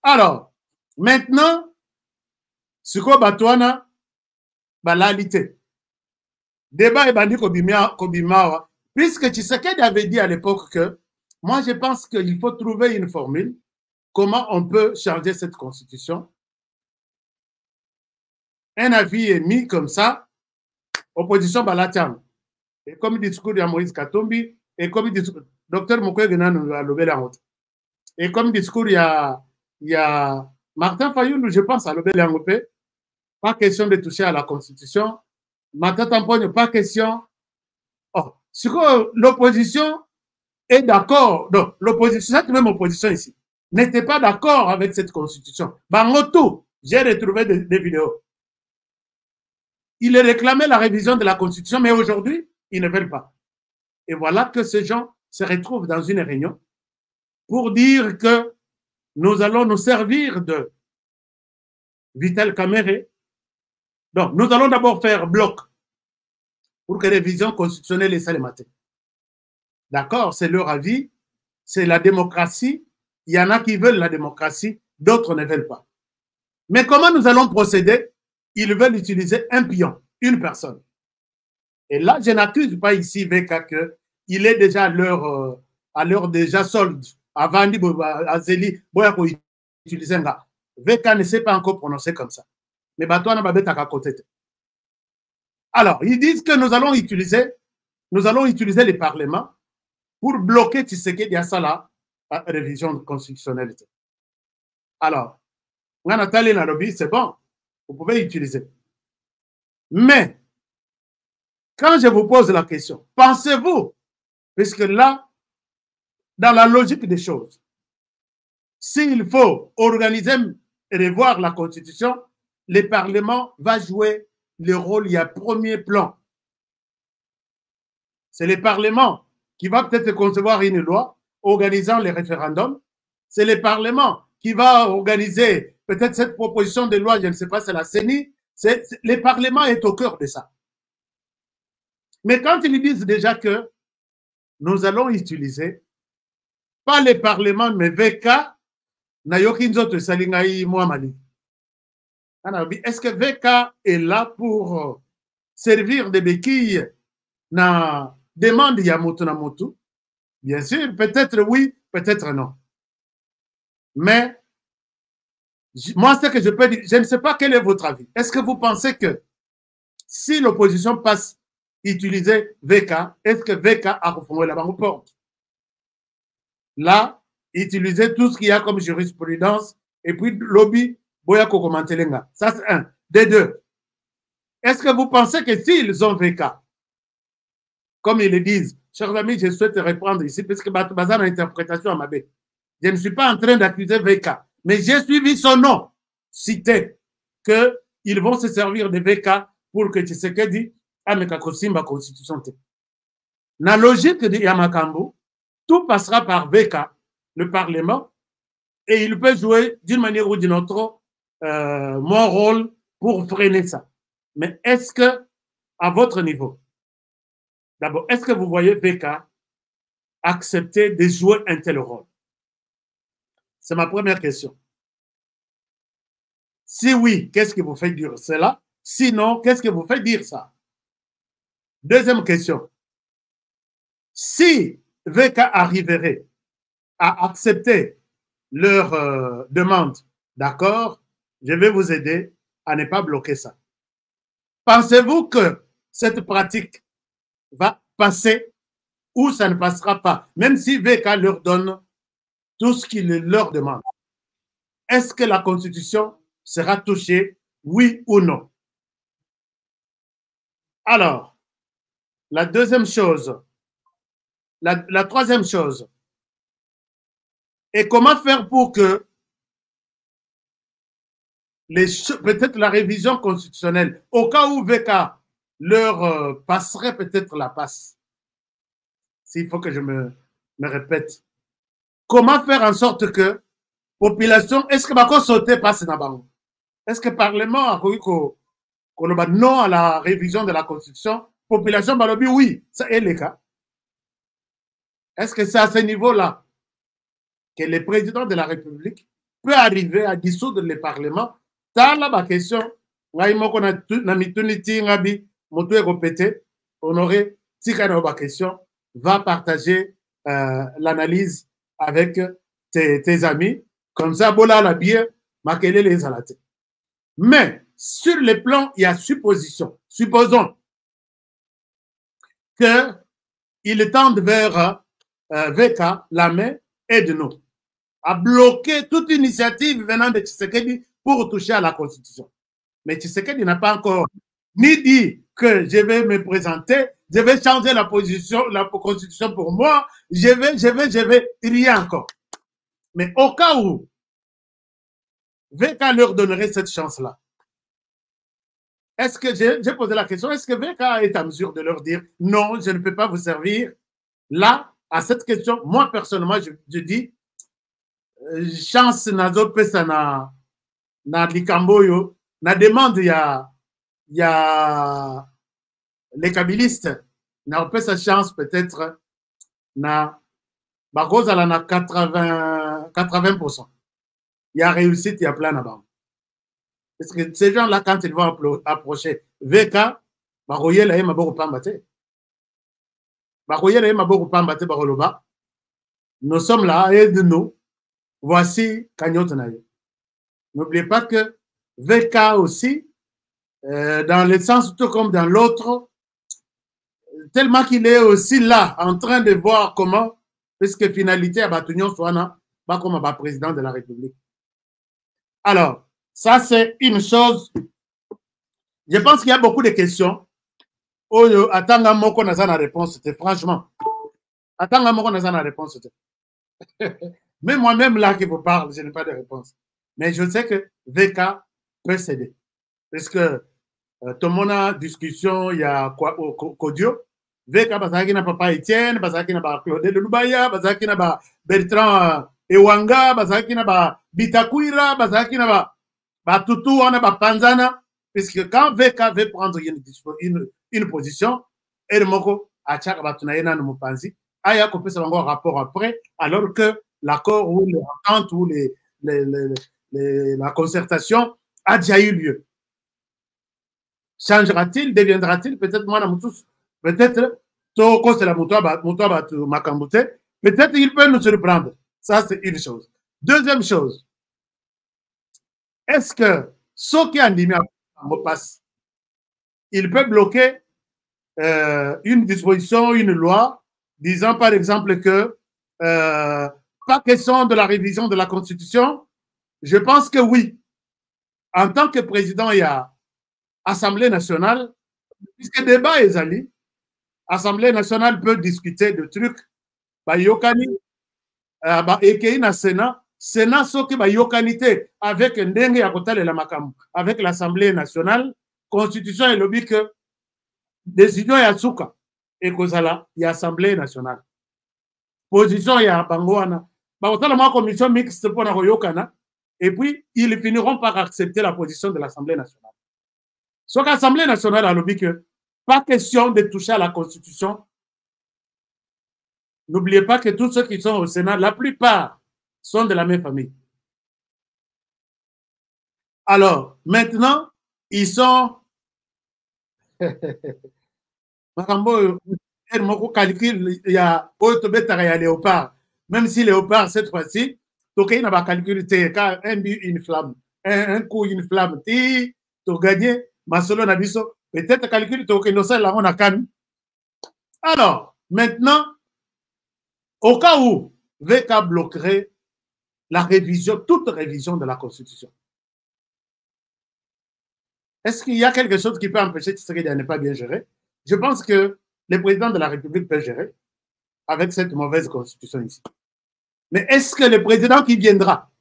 Alors, maintenant, Siko Batouana, balalité. Débat et bandit Kobimawa, puisque Tshisekedi avait dit à l'époque que moi, je pense qu'il faut trouver une formule, comment on peut changer cette constitution. Un avis est mis comme ça, opposition balatiam. Et comme il discours de Moïse Katumbi, et comme il discours, Dr Mukwege Nanu a levé la honte. Et comme discours, il y a Martin Fayulu, je pense, à lever la honte. Pas question de toucher à la constitution. Martin Tampogne, pas question. Oh, c'est que l'opposition est d'accord. Donc, l'opposition, cette même opposition ici, n'était pas d'accord avec cette constitution. Bangotou, j'ai retrouvé des vidéos. Ils réclamaient la révision de la constitution, mais aujourd'hui, ils ne veulent pas. Et voilà que ces gens se retrouvent dans une réunion pour dire que nous allons nous servir de Vital Kamerhe. Donc, nous allons d'abord faire bloc pour que les révisions constitutionnelles les matin. D'accord, c'est leur avis, c'est la démocratie. Il y en a qui veulent la démocratie, d'autres ne veulent pas. Mais comment nous allons procéder? Ils veulent utiliser un pion, une personne. Et là, je n'accuse pas ici VK qu'il est déjà à l'heure déjà solde. Avant Azeli, utiliser un gars. VK ne sait pas encore prononcer comme ça. Mais Batouana Babeta à côté. Alors, ils disent que nous allons utiliser les parlements pour bloquer Tshisekedi à la révision constitutionnelle. Alors, Nathalie Nairobi, c'est bon, vous pouvez utiliser. Mais, quand je vous pose la question, pensez-vous, puisque là, dans la logique des choses, s'il faut organiser et revoir la Constitution, le Parlement va jouer le rôle, il y a premier plan. C'est le Parlement qui va peut-être concevoir une loi organisant les référendums. C'est le Parlement qui va organiser peut-être cette proposition de loi, je ne sais pas, c'est la CENI. Le Parlement est au cœur de ça. Mais quand ils disent déjà que nous allons utiliser, pas le Parlement, mais VK, est-ce que VK est là pour servir de béquille na demande Yamoto Namotu? Bien sûr, peut-être oui, peut-être non. Mais moi, ce que je peux dire, je ne sais pas quel est votre avis. Est-ce que vous pensez que si l'opposition passe utiliser VK, est-ce que VK a reformé la banque porte? Là, utiliser tout ce qu'il y a comme jurisprudence et puis lobby, boya kokomantelenga. Ça, c'est un. Des deux. Est-ce que vous pensez que s'ils ont VK, comme ils le disent, chers amis, je souhaite reprendre ici, parce que basé sur l'interprétation à ma baie. Je ne suis pas en train d'accuser VK, mais j'ai suivi son nom cité, qu'ils vont se servir de VK pour que Tshisekedi ameka kosimba constitution. La logique de Yamakambu, tout passera par VK, le Parlement, et il peut jouer d'une manière ou d'une autre mon rôle pour freiner ça. Mais est-ce que, à votre niveau, d'abord, est-ce que vous voyez VK accepter de jouer un tel rôle? C'est ma première question. Si oui, qu'est-ce qui vous fait dire cela? Sinon, qu'est-ce qui vous fait dire ça? Deuxième question. Si VK arriverait à accepter leur demande, d'accord, je vais vous aider à ne pas bloquer ça. Pensez-vous que cette pratique va passer ou ça ne passera pas, même si VK leur donne tout ce qu'ils leur demandent? Est-ce que la Constitution sera touchée, oui ou non? Alors, la deuxième chose, la troisième chose, et comment faire pour que peut-être la révision constitutionnelle, au cas où VK leur passerait peut-être la passe, s'il faut que je me répète, comment faire en sorte que population, est-ce que Bako sauter passe dans Bango? Est-ce que le Parlement a cru qu'on a non à la révision de la Constitution? Population Balobi, oui, ça est le cas. Est-ce que c'est à ce niveau-là que le président de la République peut arriver à dissoudre le Parlement? Dans la question, Honoré Tikano question, va partager l'analyse avec tes amis. Comme ça, Bola la bière, Makele les alatés. Mais sur le plan, il y a supposition. Supposons qu'il tende vers VK, la main, aide-nous à bloquer toute initiative venant de Tshisekedi pour toucher à la Constitution. Mais Tshisekedi n'a pas encore ni dit que je vais me présenter, je vais changer la Constitution pour moi, je vais, rien encore. Mais au cas où VK leur donnerait cette chance-là, est-ce que, j'ai posé la question, est-ce que VK est en mesure de leur dire non, je ne peux pas vous servir? Là, à cette question, moi personnellement, je dis, chance nazo pesa na likamboyo, na demande il y a les kabilistes, na pesa chance peut-être na bagoza na 80%. Il y a réussite, il y a plein de bandes. Parce que ces gens-là, quand ils vont approcher VK, baroyela ye maboko pambate. Baroyela ye maboko pambate baroloba. Nous sommes là, aide-nous. Voici Kagnotte Naye. N'oubliez pas que VK aussi, dans le sens tout comme dans l'autre, tellement qu'il est aussi là, en train de voir comment, puisque finalité, à Batunion Soana, pas comme un président de la République. Alors, ça c'est une chose. Je pense qu'il y a beaucoup de questions. Oh, attends, moi qu'on a la réponse, c'était franchement. Attends, moi qu'on a la réponse, c'était. Mais moi-même là qui vous parle, je n'ai pas de réponse. Mais je sais que VK peut céder. Parce que tout le monde a discussion, il y a Kodio. VK, parce qu'il n'a pas Papa Etienne, parce qu'il n'a pas Claude de Lubaya, parce qu'il n'a pas Bertrand Ewanga, parce qu'il n'a pas Bitakuira, parce qu'il n'a pas Tutu, on n'a pas Panzana. Puisque quand VK veut prendre une position, et le moko, à chaque batunaïna ne m'opanzi, aya qu'on peut savoir un rapport après, alors que l'accord ou l'entente ou la concertation a déjà eu lieu. Changera-t-il, deviendra-t-il, peut-être moi, peut-être, peut-être il peut nous surprendre. Ça, c'est une chose. Deuxième chose, est-ce que ce qui a animé passe, il peut bloquer une disposition, une loi, disant par exemple que pas question de la révision de la Constitution? Je pense que oui. En tant que président, il y a Assemblée nationale, puisque débat est allé, Assemblée nationale peut discuter de trucs, yokani, et na Sénat, Sénat soki yokanité avec ndenge ya kotale la makamu, avec l'Assemblée nationale, Constitution et lobby que décision ya souka et kozala ya Assemblée nationale. Position ya bangoana, bakotala ma commission mixte pour na koyokana, et puis ils finiront par accepter la position de l'Assemblée nationale. Soit l'Assemblée nationale a lobby que pas question de toucher à la Constitution. N'oubliez pas que tous ceux qui sont au Sénat, la plupart sont de la même famille. Alors, maintenant, ils sont... calcul, il y a Léopard. Même si Léopard, cette fois-ci, il n'a pas calculé un but, une flamme, un coup, une flamme, tu gagnes, Masolo Nabiso, peut-être calculer on a calme. Alors, maintenant, au cas où VK bloquerait la révision, toute révision de la Constitution, est-ce qu'il y a quelque chose qui peut empêcher Tshisekedi de ne pas bien gérer? Je pense que le président de la République peut gérer avec cette mauvaise Constitution ici. Mais est-ce que le président qui viendra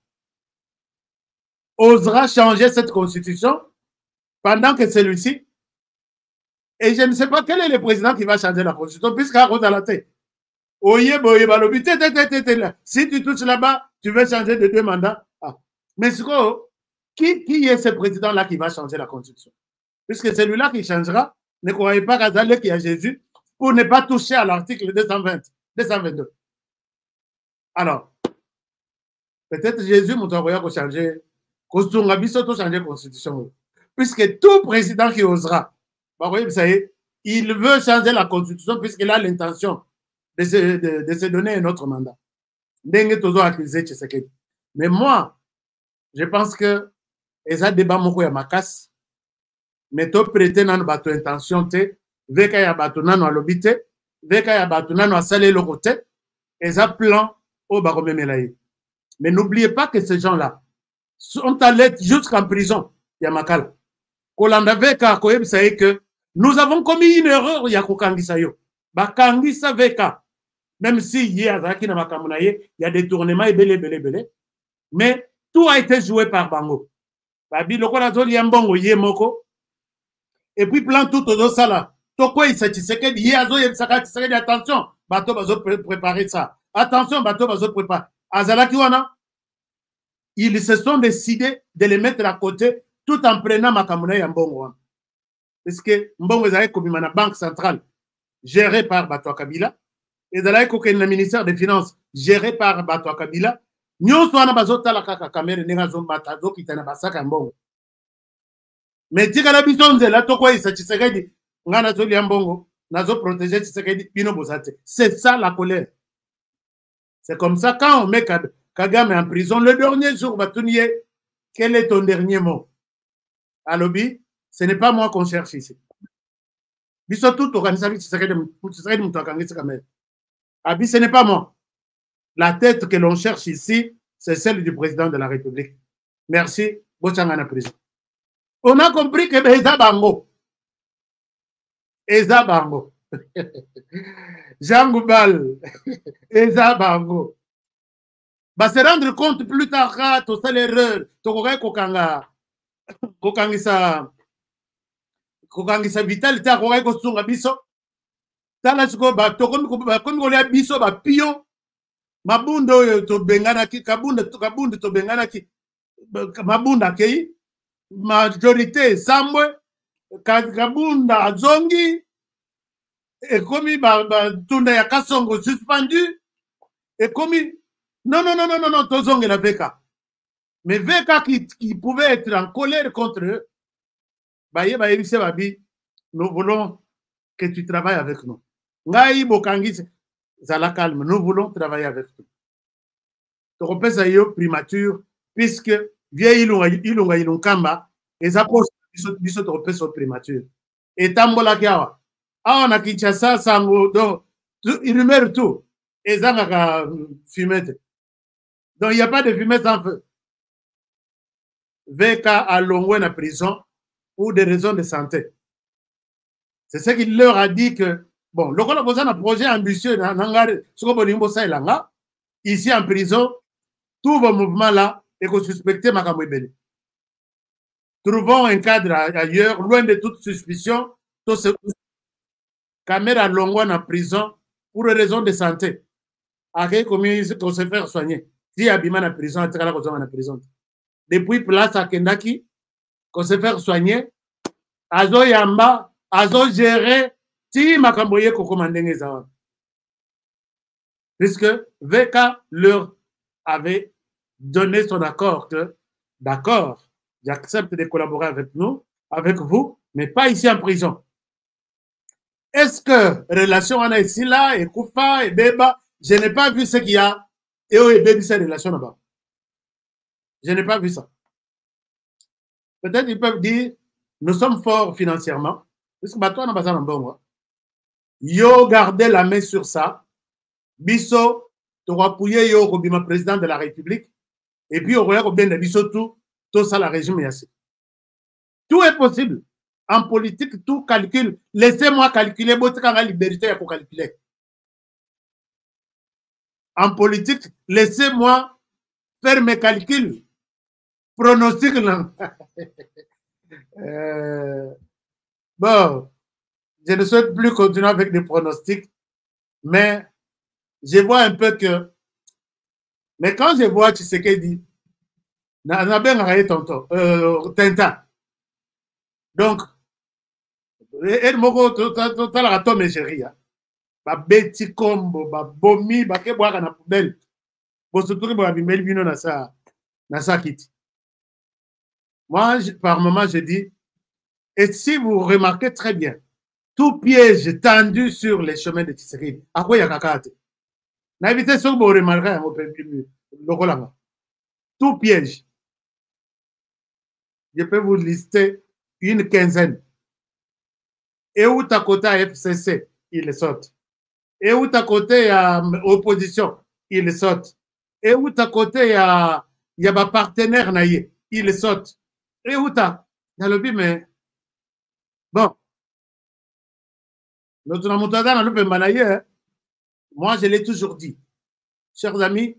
osera changer cette Constitution pendant que celui-ci... Et je ne sais pas quel est le président qui va changer la Constitution, puisqu'à cause de la tête. Si tu touches là-bas, tu veux changer de 2 mandats. Ah. Mais qui est ce président-là qui va changer la Constitution? Puisque celui-là qui changera, ne croyez pas qu'Azalé qui a Jésus pour ne pas toucher à l'article 222. Alors, peut-être Jésus m'a changer la Constitution. Puisque tout président qui osera, il veut changer la Constitution puisqu'il a l'intention de se donner un autre mandat. Mais moi, je pense que les débat moko ya makas, mais to prêter nan bato intention te, veka ya bato nano alobite, veka ya bato nano asale le côté, et ça plan au baromemelaye. Mais n'oubliez pas que ces gens-là sont allés jusqu'en prison, Yamakala. Kolanda veka koyeb saye que nous avons commis une erreur, Yakokangisa yo. Bakangisa veka. Même si il y a des tournements et belé. Mais tout a été joué par Bango. Et puis plan tout au ça là. Toko il s'est attention, bateau bazo préparer ça. Attention, bateau bazo préparer. Azalaki wana, ils se sont décidés de les mettre à côté tout en prenant Makamuna et Mbongo. Parce que Mbongo est comme une banque centrale gérée par Bato Kabila. Et dans le ministère des Finances géré par Bato Kabila, nous sommes en train de faire la caméra de Négazo Batazo qui est en train de faire Mais tikala biso nzela toko isa Tshisekedi ngana zo liambongo nazo protéger Tshisekedi bino bozate. C'est ça la colère. C'est comme ça quand on met Kagame en prison le dernier jour batunier, quel est ton dernier mot? Alobi, ce n'est pas moi qu'on cherche ici. Biso tout organisateur Tshisekedi mutakangisi kamera. Abi, ce n'est pas moi. La tête que l'on cherche ici, c'est celle du président de la République. Merci. Bochangana prison. On a compris que Eza Bango. Eza Bango. Jean Goubal. Eza Bango. Va se rendre compte plus tard, tu sais l'erreur. Tu connais Kokangisa vital, tu connais Kosunga Biso. Tala siko ba tokomi kolia biso ba pion. Mabundo to bengana ki kabunda to bengana ki mabunda kei majorité sambwe kabunda azongi et komi ba tunda ya kasongo suspendu et komi non tozongi la VK mais VK qui pouvait être en colère contre eux babi nous voulons que tu travailles avec nous ngai bokangisi zala calme, nous voulons travailler avec toi. Tu repères ça primature, puisque vieille ilunga kamba, et ça pose biso tu repères sur primature. Et tambola kiawa. Ah, on a Kinshasa, sango, donc, il numère tout. Et ça n'a fumette. Donc, il n'y a pas de fumette sans feu. VK a longé en prison pour des raisons de santé. C'est ce qu'il leur a dit que bon, le a un projet ambitieux ici en prison, tous vos mouvements là et qu'on suspecte Makamouibeli. Trouvons un cadre ailleurs, loin de toute suspicion, tout ce caméra longue en prison pour des raisons de santé. Après, comment qu'on se faire soigner? Si Abima en prison, en prison. Depuis place à Kendaki, qu'on se faire soigner, Azo Yamba, Azo gérer. Si Makamboye Kokomandenge Zawa. Puisque VK leur avait donné son accord que, d'accord, j'accepte de collaborer avec nous, avec vous, mais pas ici en prison. Est-ce que relation on a ici là, et Koufa, et Beba, je n'ai pas vu ce qu'il y a, et où est Bébi cette relation là-bas. Je n'ai pas vu ça. Peut-être ils peuvent dire, nous sommes forts financièrement, puisque toi, on a besoin d'un bon. Yo gardez la main sur ça. Biso, tu vas appuyer yo Robima président de la République. Et puis, on va bien de Biso tout ça, la régime est. Tout est possible. En politique, tout calcule. Laissez-moi calculer. La liberté à calculer. En politique, laissez-moi faire mes calculs. Pronostic. Bon. Je ne souhaite plus continuer avec des pronostics, mais je vois un peu que... Mais quand je vois Tshisekedi, on a bien arrêté tonton, Tintin. Donc, et moko total raton mégérie, ba beti combo, ba bomi, ba ke boire na poubelle. Bo surtout ba bimel bino na sa kiti. Moi, par moment, je dis, et si vous remarquez très bien, tout piège tendu sur les chemins de Tshisekedi. À quoi il y a kakate? N'invitez sur vous remarquer tout piège. Je peux vous lister une quinzaine. Et où t'as côté à FCC, il saute. Et où t'as côté à opposition, il saute. Et où t'as côté à y a un partenaire naïe, il saute. Et où t'as? Il y a le but, mais bon. Moi, je l'ai toujours dit. Chers amis,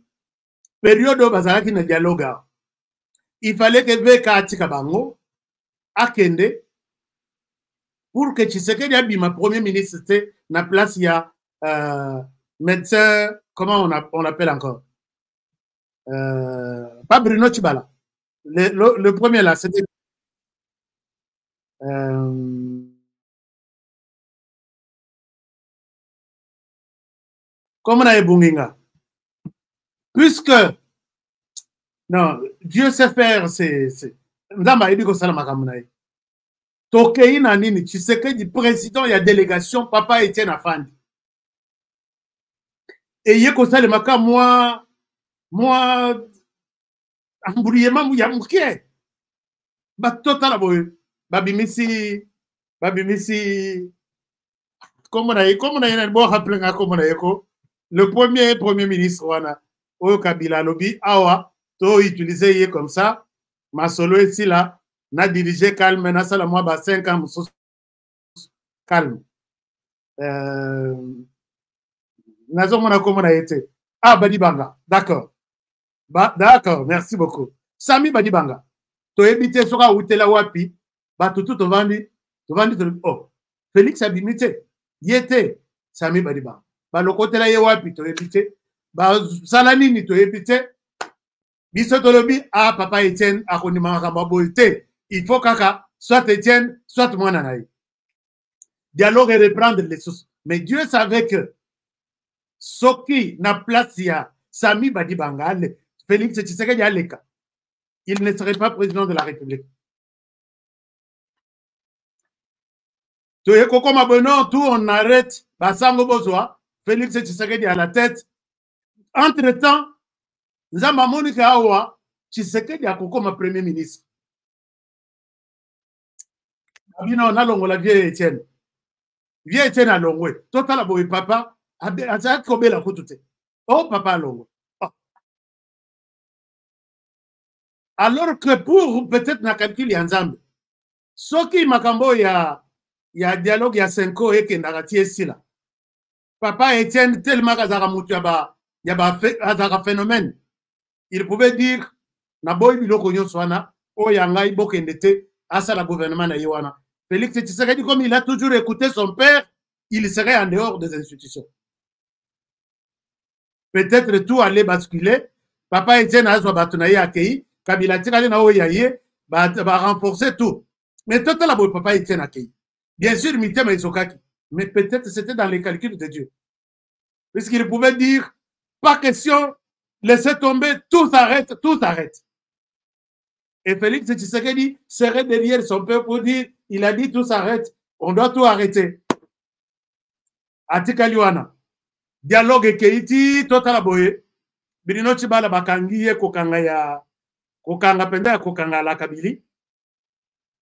période où bazalaki na dialogue, il fallait que VK atika bango akende pour que Tshisekedi abima premier ministre c'était na place il y a médecin, comment on l'appelle encore, pas Bruno Chibala, le premier là c'était comme on a Bunginga. Puisque, non, Dieu sait faire, tokei na nini Tshisekedi président ya délégation papa Etienne Afandi eye kosalemaka mwa embrouillement ya moke batotala boye babimisi comment on a bon rappelé comment on le premier ministre wana oyo Kabila lobi awa to utiliser yé comme ça masolo ici là na diriger calme na sala moi ba 5 ans calme nazo mona comment on a été Badibanga d'accord d'accord merci beaucoup Sami Badibanga to ebité soka utela wapi ba tutu to vandi oh Félix abimité yete Sami Badibanga ba lokotela ye wapi to ebité ba sala nini to ebité biso to lobi papa Etienne akonima makamba bolte il faut kaka soit Etienne soit mwana naye dialogue et reprendre les sources mais Dieu savait que soki na place ya Sami Badibanga Félix Tshisekedi aleka il ne serait pas président de la République. Tout on arrête, Basango Bozwa, Félix Tshisekedi à la tête. Entre-temps, Nzamba Monika Awa, Tshisekedi a comme premier ministre. Abina on a longo la vieille Etienne. Vieille Etienne a longo. Total a boy papa, a kobe la kutute. Oh papa longo. Alors que pour peut-être na calcul ya Nzambe soki makambo ya dialogue ya Senko eke ndakati sila papa Etienne tellement kazaka mutu ya ba phénomène il pouvait dire na boy biloko nyonso wana o ya ngai bokende te asa la gouvernement na yewana Félix Tshisekedi comme il a toujours écouté son père il serait en dehors des institutions peut-être tout allait basculer papa Etienne azwa batunaye akei Kabila tikali na oyaye ba renforcer tout. Mais tout la boy papa Etienne akei. Bien sûr mitema isokaki, mais peut-être c'était dans les calculs de Dieu. Puisqu'il pouvait dire pas question, laissez tomber, tout s'arrête, tout s'arrête. Et Félix Tshisekedi serait derrière son peuple pour dire il a dit tout s'arrête, on doit tout arrêter. Atikaliwana. Dialogue keiti total boye. Birino Chibala bakangiye kokanga ya kokanga penda kokanga la Kabili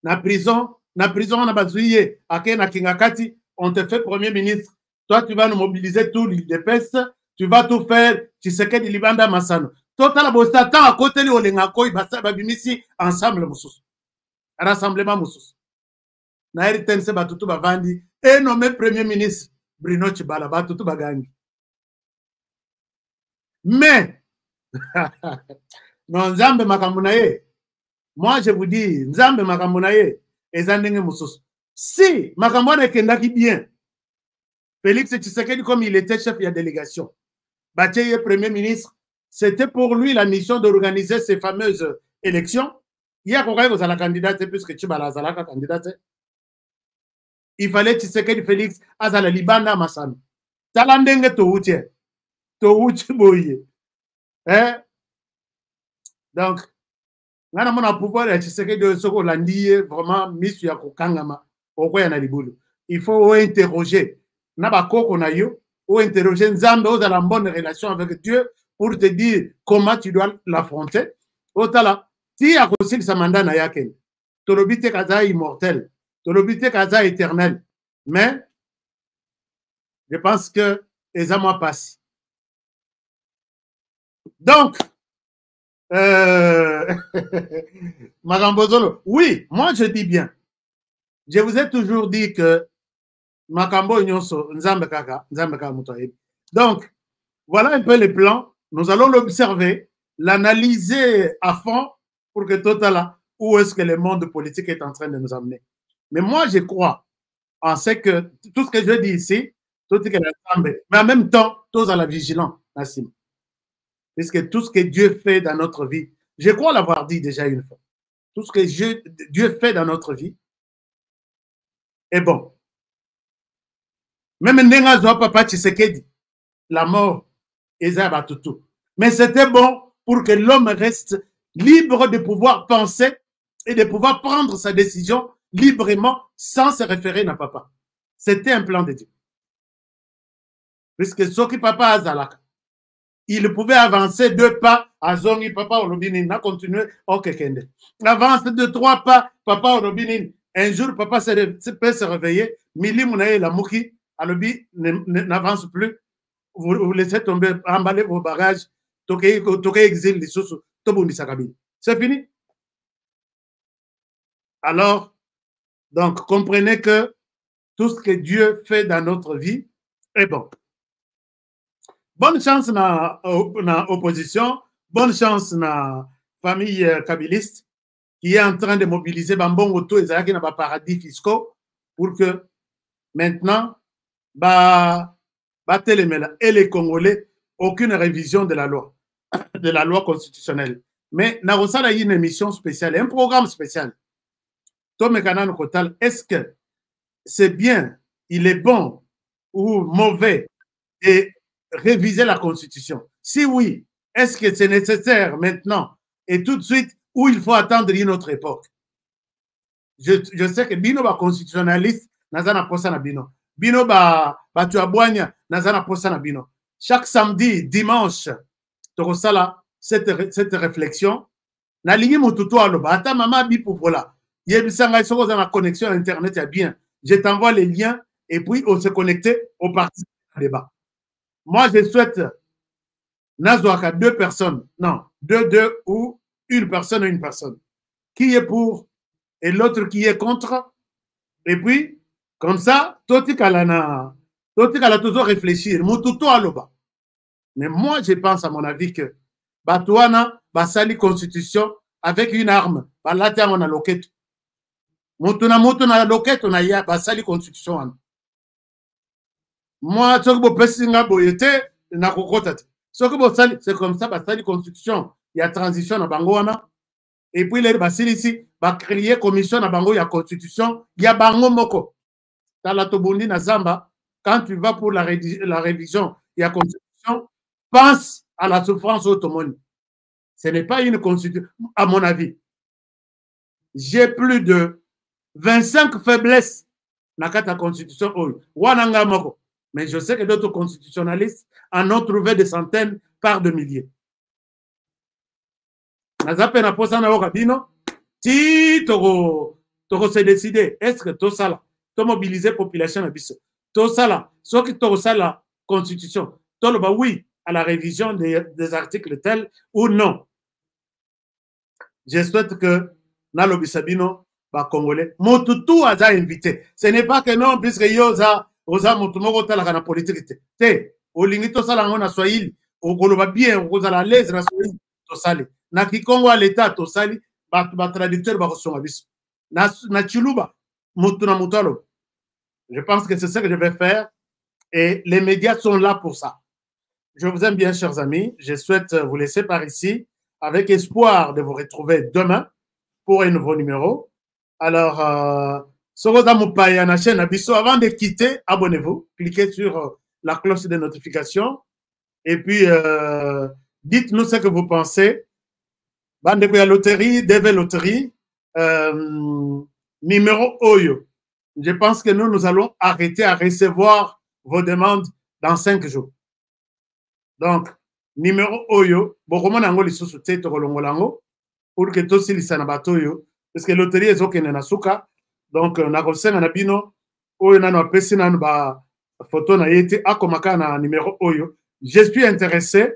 na prison na bazuye akena kingakati on te fait premier ministre toi tu vas nous mobiliser tout l'IDPS tu vas tout faire Tshisekedi libanda masano total bo satan à côté li olenga koy babimisi ensemble mususu rassemblement mususu na RTNC batutu bavandi et nommé premier ministre Bruno Tshibala batutu bagangi mais non, Nzambe makambunaye. Moi, je vous dis, Nzambe makambunaye. Ezandenge mususu. Si makambona kendaki bien, Félix Tshisekedi, comme il était chef de la délégation, Bathie premier ministre, c'était pour lui la mission d'organiser ces fameuses élections. Il y a quoi vous à la candidate, puisque Tshibala a la candidate. Il fallait Tshisekedi Félix à la Libana Massano. Talandenge to uti boye. Hein? Donc, on a pouvoir de Tshisekedi soko landiye vraiment misu ya kokangama okoya na libulu. Il faut interroger nabako na yo ou interroger Nzambe aux la bonne relation avec Dieu pour te dire comment tu dois l'affronter. Otala ti akosil sa mandat na yake. Tolobite kaza immortel, tolobite kaza éternel. Mais je pense que ezama passe. Donc Magambozolo, oui, moi je dis bien. Je vous ai toujours dit que Makambo Nyonso, Nzambe Kaka Mutoye. Donc, voilà un peu le plan. Nous allons l'observer, l'analyser à fond pour que total où est-ce que le monde politique est en train de nous amener. Mais moi, je crois en ce que tout ce que je dis ici, tout ce que mais en même temps, tous à la vigilance, Nassim. Puisque tout ce que Dieu fait dans notre vie, je crois l'avoir dit déjà une fois, tout ce que Dieu fait dans notre vie est bon. Même Nengazo Papa Tshisekedi, la mort, Ezabatutu. Mais c'était bon pour que l'homme reste libre de pouvoir penser et de pouvoir prendre sa décision librement sans se référer à papa. C'était un plan de Dieu. Puisque ce qui papa a zalaka, il pouvait avancer 2 pas, à zongi papa Olobinin, n'a continué, ok, kende. Avance de 3 pas, papa Olobinin. Un jour, papa peut se réveiller, Mili Mounaye la Mouki, Alobi n'avance plus, vous laissez tomber, emballer vos bagages, toquez exil, les sous, tobouni sakabine. C'est fini. Alors, donc, comprenez que tout ce que Dieu fait dans notre vie est bon. Bonne chance na opposition, bonne chance na famille kabiliste qui est en train de mobiliser Bambongo tout et na paradis fiscaux pour que maintenant, et les Congolais, aucune révision de la loi constitutionnelle. Mais na a une émission spéciale, un programme spécial. Est-ce que c'est bien, il est bon ou mauvais et réviser la Constitution? Si oui, est-ce que c'est nécessaire maintenant et tout de suite ou il faut attendre une autre époque? Je sais que Bino ba constitutionnaliste, nazana posa na Bino. Bino ba tuabwanya, nazana posa na Bino. Chaque samedi, dimanche, tokosala cette réflexion. Na lingi mututu aloba, ata mama bipupola. Yebisanga soko za na connexion à internet ya bien. Je t'envoie les liens et puis on se connecter au parti débat. Moi, je souhaite Nazouaka 2 personnes, non, 2 ou une personne, qui est pour et l'autre qui est contre. Et puis, comme ça, Totikala toujours réfléchir. Mututo aloba. Mais moi, je pense à mon avis que Batouana, Basali Constitution, avec une arme, Balata on a loquette. Mutuna loquette, on a ya Basali Constitution. Moi, ce que vous pensez boyete, c'est comme ça, Basali Constitution, il y a transition à Bangoana. Et puis, les Basili ici, va créer commission à Bango, il y a Constitution, il y a Bango Moko. Dans la Tobundi, na Zamba, quand tu vas pour la révision, il y a Constitution, pense à la souffrance automone. Ce n'est pas une Constitution, à mon avis. J'ai plus de 25 faiblesses dans la Constitution. Wananga Moko. Mais je sais que d'autres constitutionnalistes en ont trouvé des centaines par de milliers. Nazape na posa na okabino, ti toko se décider, est-ce que tout ça là, to mobiliser population na biso, tout ça là, ce qui tout ça la constitution, tout le oui à la révision des articles tels ou non. Je souhaite que Nalo Bisabino ba congolais, motutu a invité. Ce n'est pas que non, puisque yoza oza mutumoko talaka na politique te olingi tosala ngo na Swahili okoloba bien okozala l'aise na Swahili tosali na Kikongo à l'état tosali ba traducteur ba kosonga biso na Chiluba mutu na mutalo. Je pense que c'est ce que je vais faire et les médias sont là pour ça. Je vous aime bien, chers amis. Je souhaite vous laisser par ici avec espoir de vous retrouver demain pour un nouveau numéro. Alors avant de quitter, abonnez-vous, cliquez sur la cloche de notification et puis dites-nous ce que vous pensez. Bande la loterie, DV Loterie, numéro Oyo. Je pense que nous allons arrêter à recevoir vos demandes dans 5 jours. Donc, numéro Oyo, pour que tous les sanabatoyo, parce que la loterie est au Kenenasuka. Donc, na kosenga na bino oyo nano apesi nano ba photo na yete akomaka na numéro oyo. Je suis intéressé.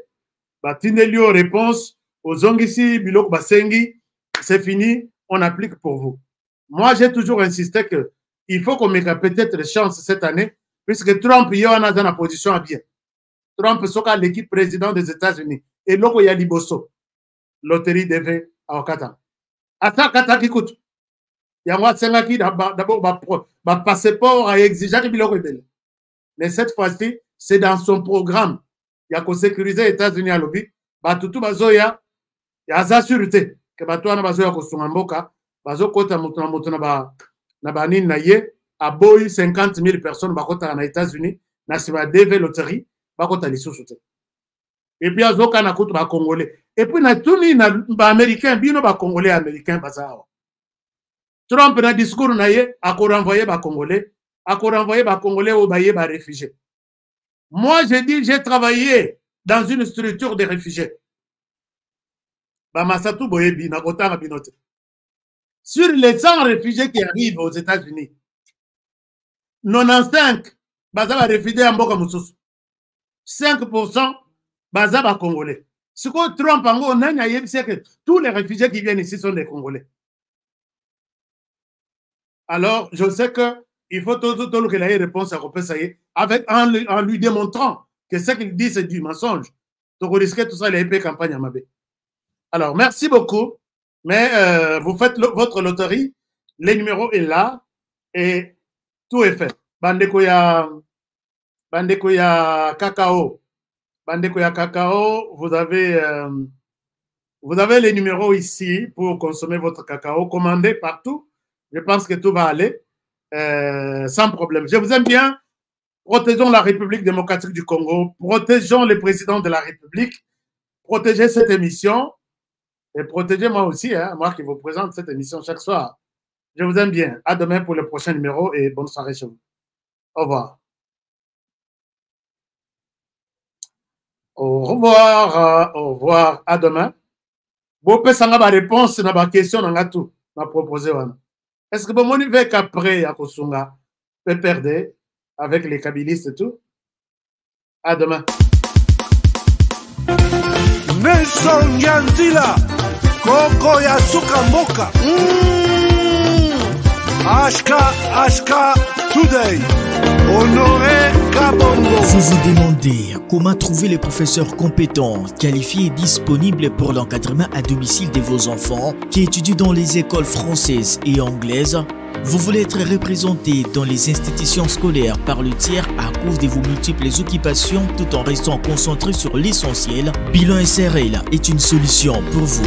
Batinelio réponse aux ongisi biloko basengi. C'est fini, on applique pour vous. Moi, j'ai toujours insisté que il faut qu'on mette peut-être des chances cette année, puisque Trump y a dans la position à bien. Trump soka l'équipe président des États-Unis et loko ya liboso. Loterie devait à Okata. Ata kata qui coûte. D'abord, passeport à exiger mais cette fois-ci, c'est dans son programme. Il y a qu'à sécuriser les États-Unis à l'objet. Tout bazoya, il y a la sûreté que Batouana bazoya kosumamboka, bazo kota mutuna na banin na ye, à boy 50 000 personnes bakota na États-Unis, na siba DV loterie, bakota li sous-souté. Et puis azoka na kutu ba Congolais. Et puis na tuni na ba Américain, bino ba Congolais américain bazao. Trump na discours na ye ako renvoyer ba Congolais au baye ba réfugiés. Moi j'ai dit j'ai travaillé dans une structure de réfugiés. Ba Masatou Boyebi na kotanga binote. Sur les 100 réfugiés qui arrivent aux États-Unis, 95 baza ba réfugiés en mboka mususu. 5% baza ba Congolais. Ce que Trump ango nanya yebise que tous les réfugiés qui viennent ici sont des Congolais. Alors, je sais que il faut tout que la réponse à Kopessaye avec en lui démontrant que ce qu'il dit c'est du mensonge. Donc, on risque tout ça les épées campagne à Mabé. Alors, merci beaucoup. Mais vous faites votre loterie, le numéro est là et tout est fait. Bandeko ya cacao. Bandeko ya cacao, vous avez les numéros ici pour consommer votre cacao. Commandez partout. Je pense que tout va aller sans problème. Je vous aime bien. Protégeons la République démocratique du Congo. Protégeons le président de la République. Protégez cette émission. Et protégez moi aussi, hein, moi qui vous présente cette émission chaque soir. Je vous aime bien. À demain pour le prochain numéro et bonne soirée chez vous. Au revoir. Au revoir. Au revoir. À demain. Bon, peut s'en avoir réponse à ma question, on a tout. M'a proposé. Est-ce que mon niveau qu'après à Kosunga peut perdre avec les kabylistes et tout? À demain. Nelson Yanzila, Koko Yasuka Moka. Ashka Today. Honoré Kabongo. Vous vous demandez comment trouver les professeurs compétents, qualifiés et disponibles pour l'encadrement à domicile de vos enfants qui étudient dans les écoles françaises et anglaises. Vous voulez être représenté dans les institutions scolaires par le tiers à cause de vos multiples occupations tout en restant concentré sur l'essentiel. Bilan SRL est une solution pour vous.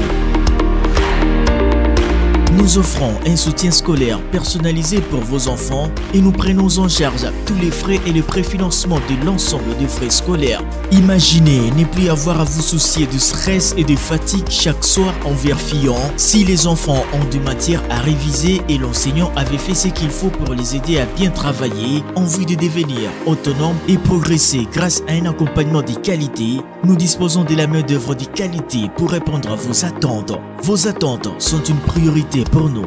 Nous offrons un soutien scolaire personnalisé pour vos enfants et nous prenons en charge tous les frais et le préfinancement de l'ensemble des frais scolaires. Imaginez ne plus avoir à vous soucier de stress et de fatigue chaque soir en vérifiant si les enfants ont des matières à réviser et l'enseignant avait fait ce qu'il faut pour les aider à bien travailler en vue de devenir autonomes et progresser grâce à un accompagnement de qualité. Nous disposons de la main-d'œuvre de qualité pour répondre à vos attentes. Vos attentes sont une priorité pour nous,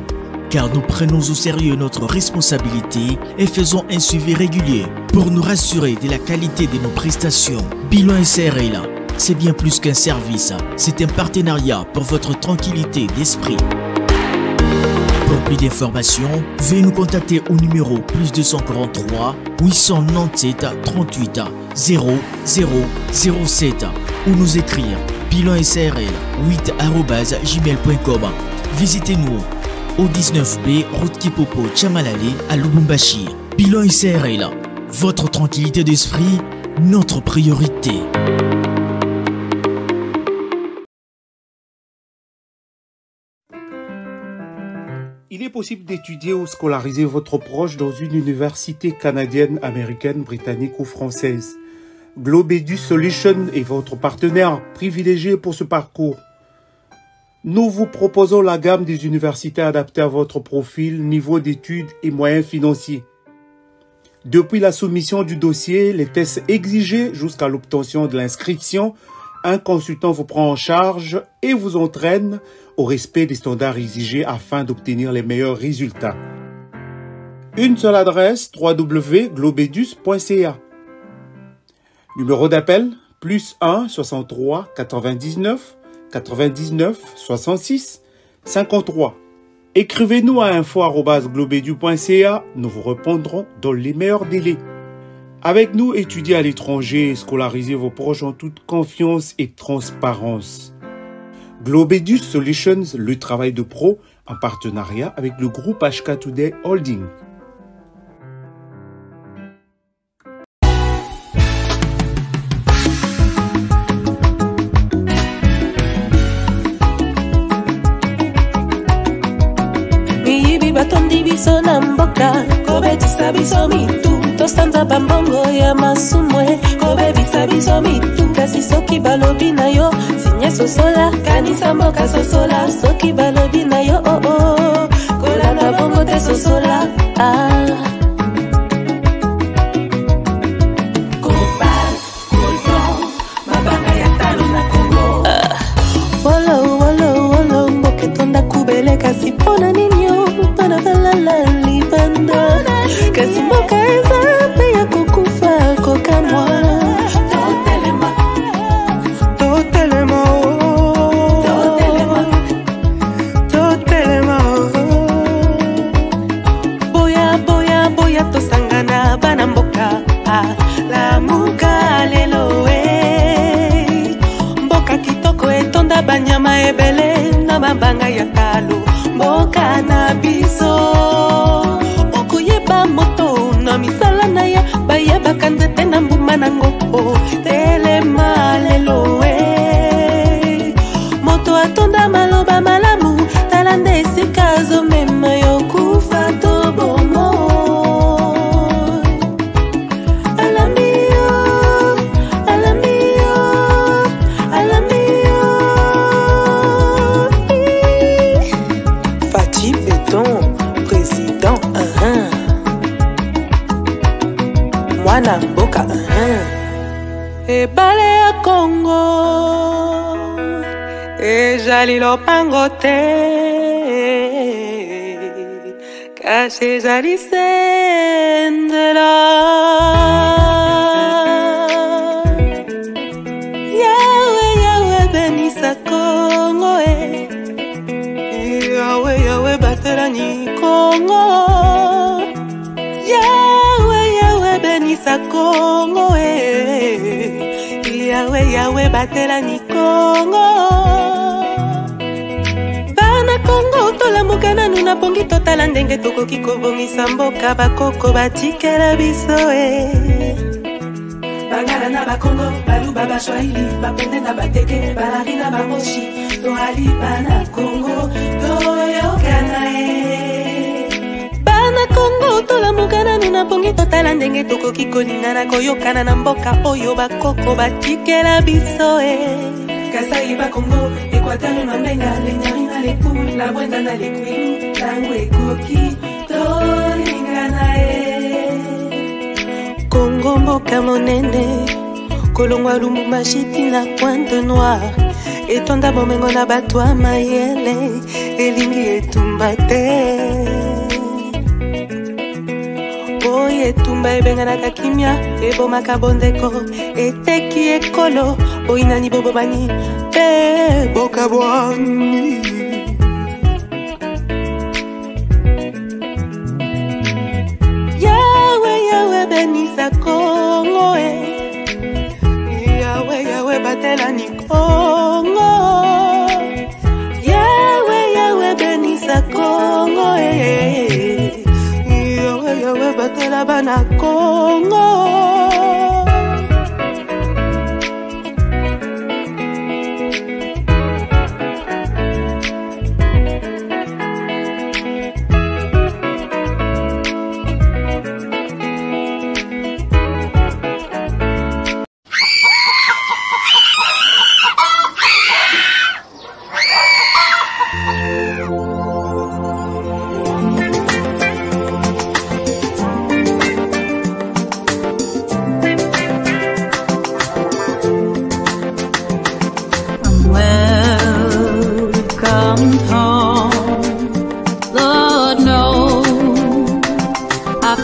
car nous prenons au sérieux notre responsabilité et faisons un suivi régulier pour nous rassurer de la qualité de nos prestations. Bilan SRL, c'est bien plus qu'un service, c'est un partenariat pour votre tranquillité d'esprit. Pour plus d'informations, veuillez nous contacter au numéro +243 897 38 0007 ou nous écrire bilansrl8@gmail.com. Visitez-nous au 19B, route Kipopo, Tchamalale, à Lubumbashi. Bilan SRL, votre tranquillité d'esprit, notre priorité. Il est possible d'étudier ou scolariser votre proche dans une université canadienne, américaine, britannique ou française. Globedu Solutions est votre partenaire privilégié pour ce parcours. Nous vous proposons la gamme des universités adaptées à votre profil, niveau d'études et moyens financiers. Depuis la soumission du dossier, les tests exigés jusqu'à l'obtention de l'inscription, un consultant vous prend en charge et vous entraîne au respect des standards exigés afin d'obtenir les meilleurs résultats. Une seule adresse, www.globedus.ca. Numéro d'appel, +1 63 99 99 66 53. Écrivez-nous à info@globedu.ca, nous vous répondrons dans les meilleurs délais. Avec nous, étudiez à l'étranger et scolarisez vos proches en toute confiance et transparence. Globedus Solutions, le travail de pro en partenariat avec le groupe HK Today Holding. Batondi biso na mboka kobetisa biso mitu tosanza bambongo ya masumwe kobebisa biso mitu kasi soki balobi na yo sinye sosola kanisa mboka sosola soki balobi na yo kolanda pona ninyo pana balala libanda kasi mboka eza mpe ya kokufa kokamwa tosangana bana mboka lamuka lelo mboka kitoko etonda banyama ebele na mabanga ya talo mboka na biso okoyeba moto na misala na ya bayebaka nzete na mbuma nango telema lelo moto atonda maloba malamu tala nde esika azomema yokufa tobomo mwana mboka ebale ya Kongo ezali lopango te kasi ezali sendela yawe yawe benisa Kongo yawe yawe batelani Kongo benisa Kongo yawe yawe batela ni Kongo bana Kongo tolamuka nanu na pongi totala ndenge tokoki kobongisa mboka bakoko batikela biso bangala na bakongo baluba bashwahili bapende na bateke balari na bamoshi toali bana Kongo toyokana Kongo tolamuka nanu na pongi totala ndenge tokoki kolingana koyokana na mboka oyo bakoko batikela biso Kasai bakongo Equateur na mbenga lenyari na lepu la bwenda na lekwilu tango ekoki tolingana Kongo mboka monene kolongwa Lumumba shiti na Pointe Noire etonda bomengo na bato ya mayele elingi etumba te etumba ebenganaka kimia ebomaka bondeko eteki ekolo oinani bobobani pe bokabwani yawe yawe benisa Kongo yawe yawe batelani Kongo yawe yawe benisa Kongo yawe batela bana Kongo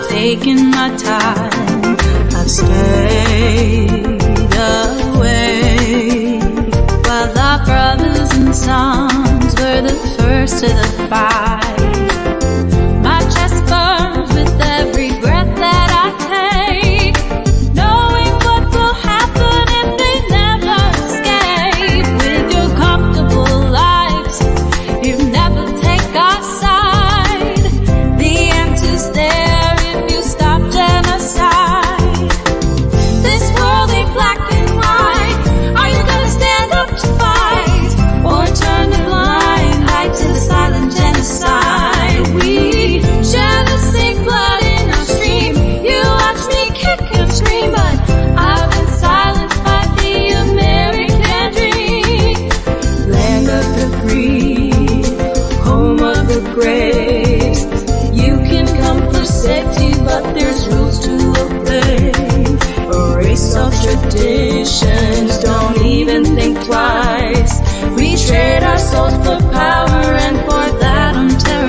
taken my time, I've stayed away, while our brothers and sons were the first to the fight. My chest burns with every breath that I take, knowing what will happen if they never escape. With your comfortable lives, you never take our side. The answer's there. Traditions, don't even think twice. We trade our souls for power, and for that I'm terrified.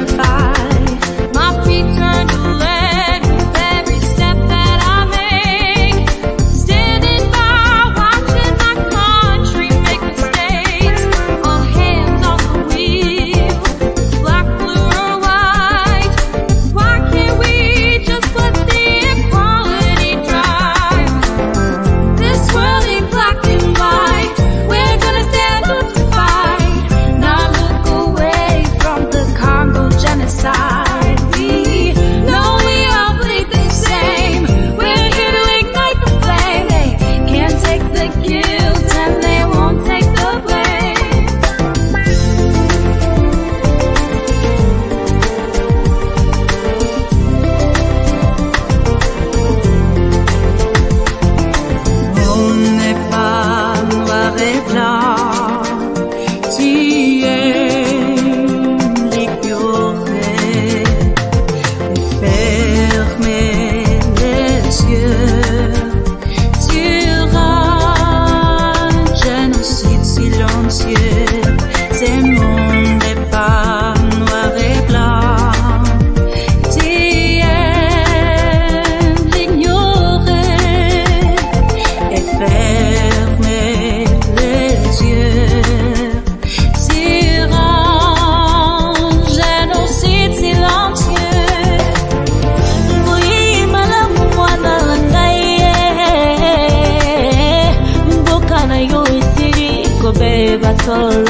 battle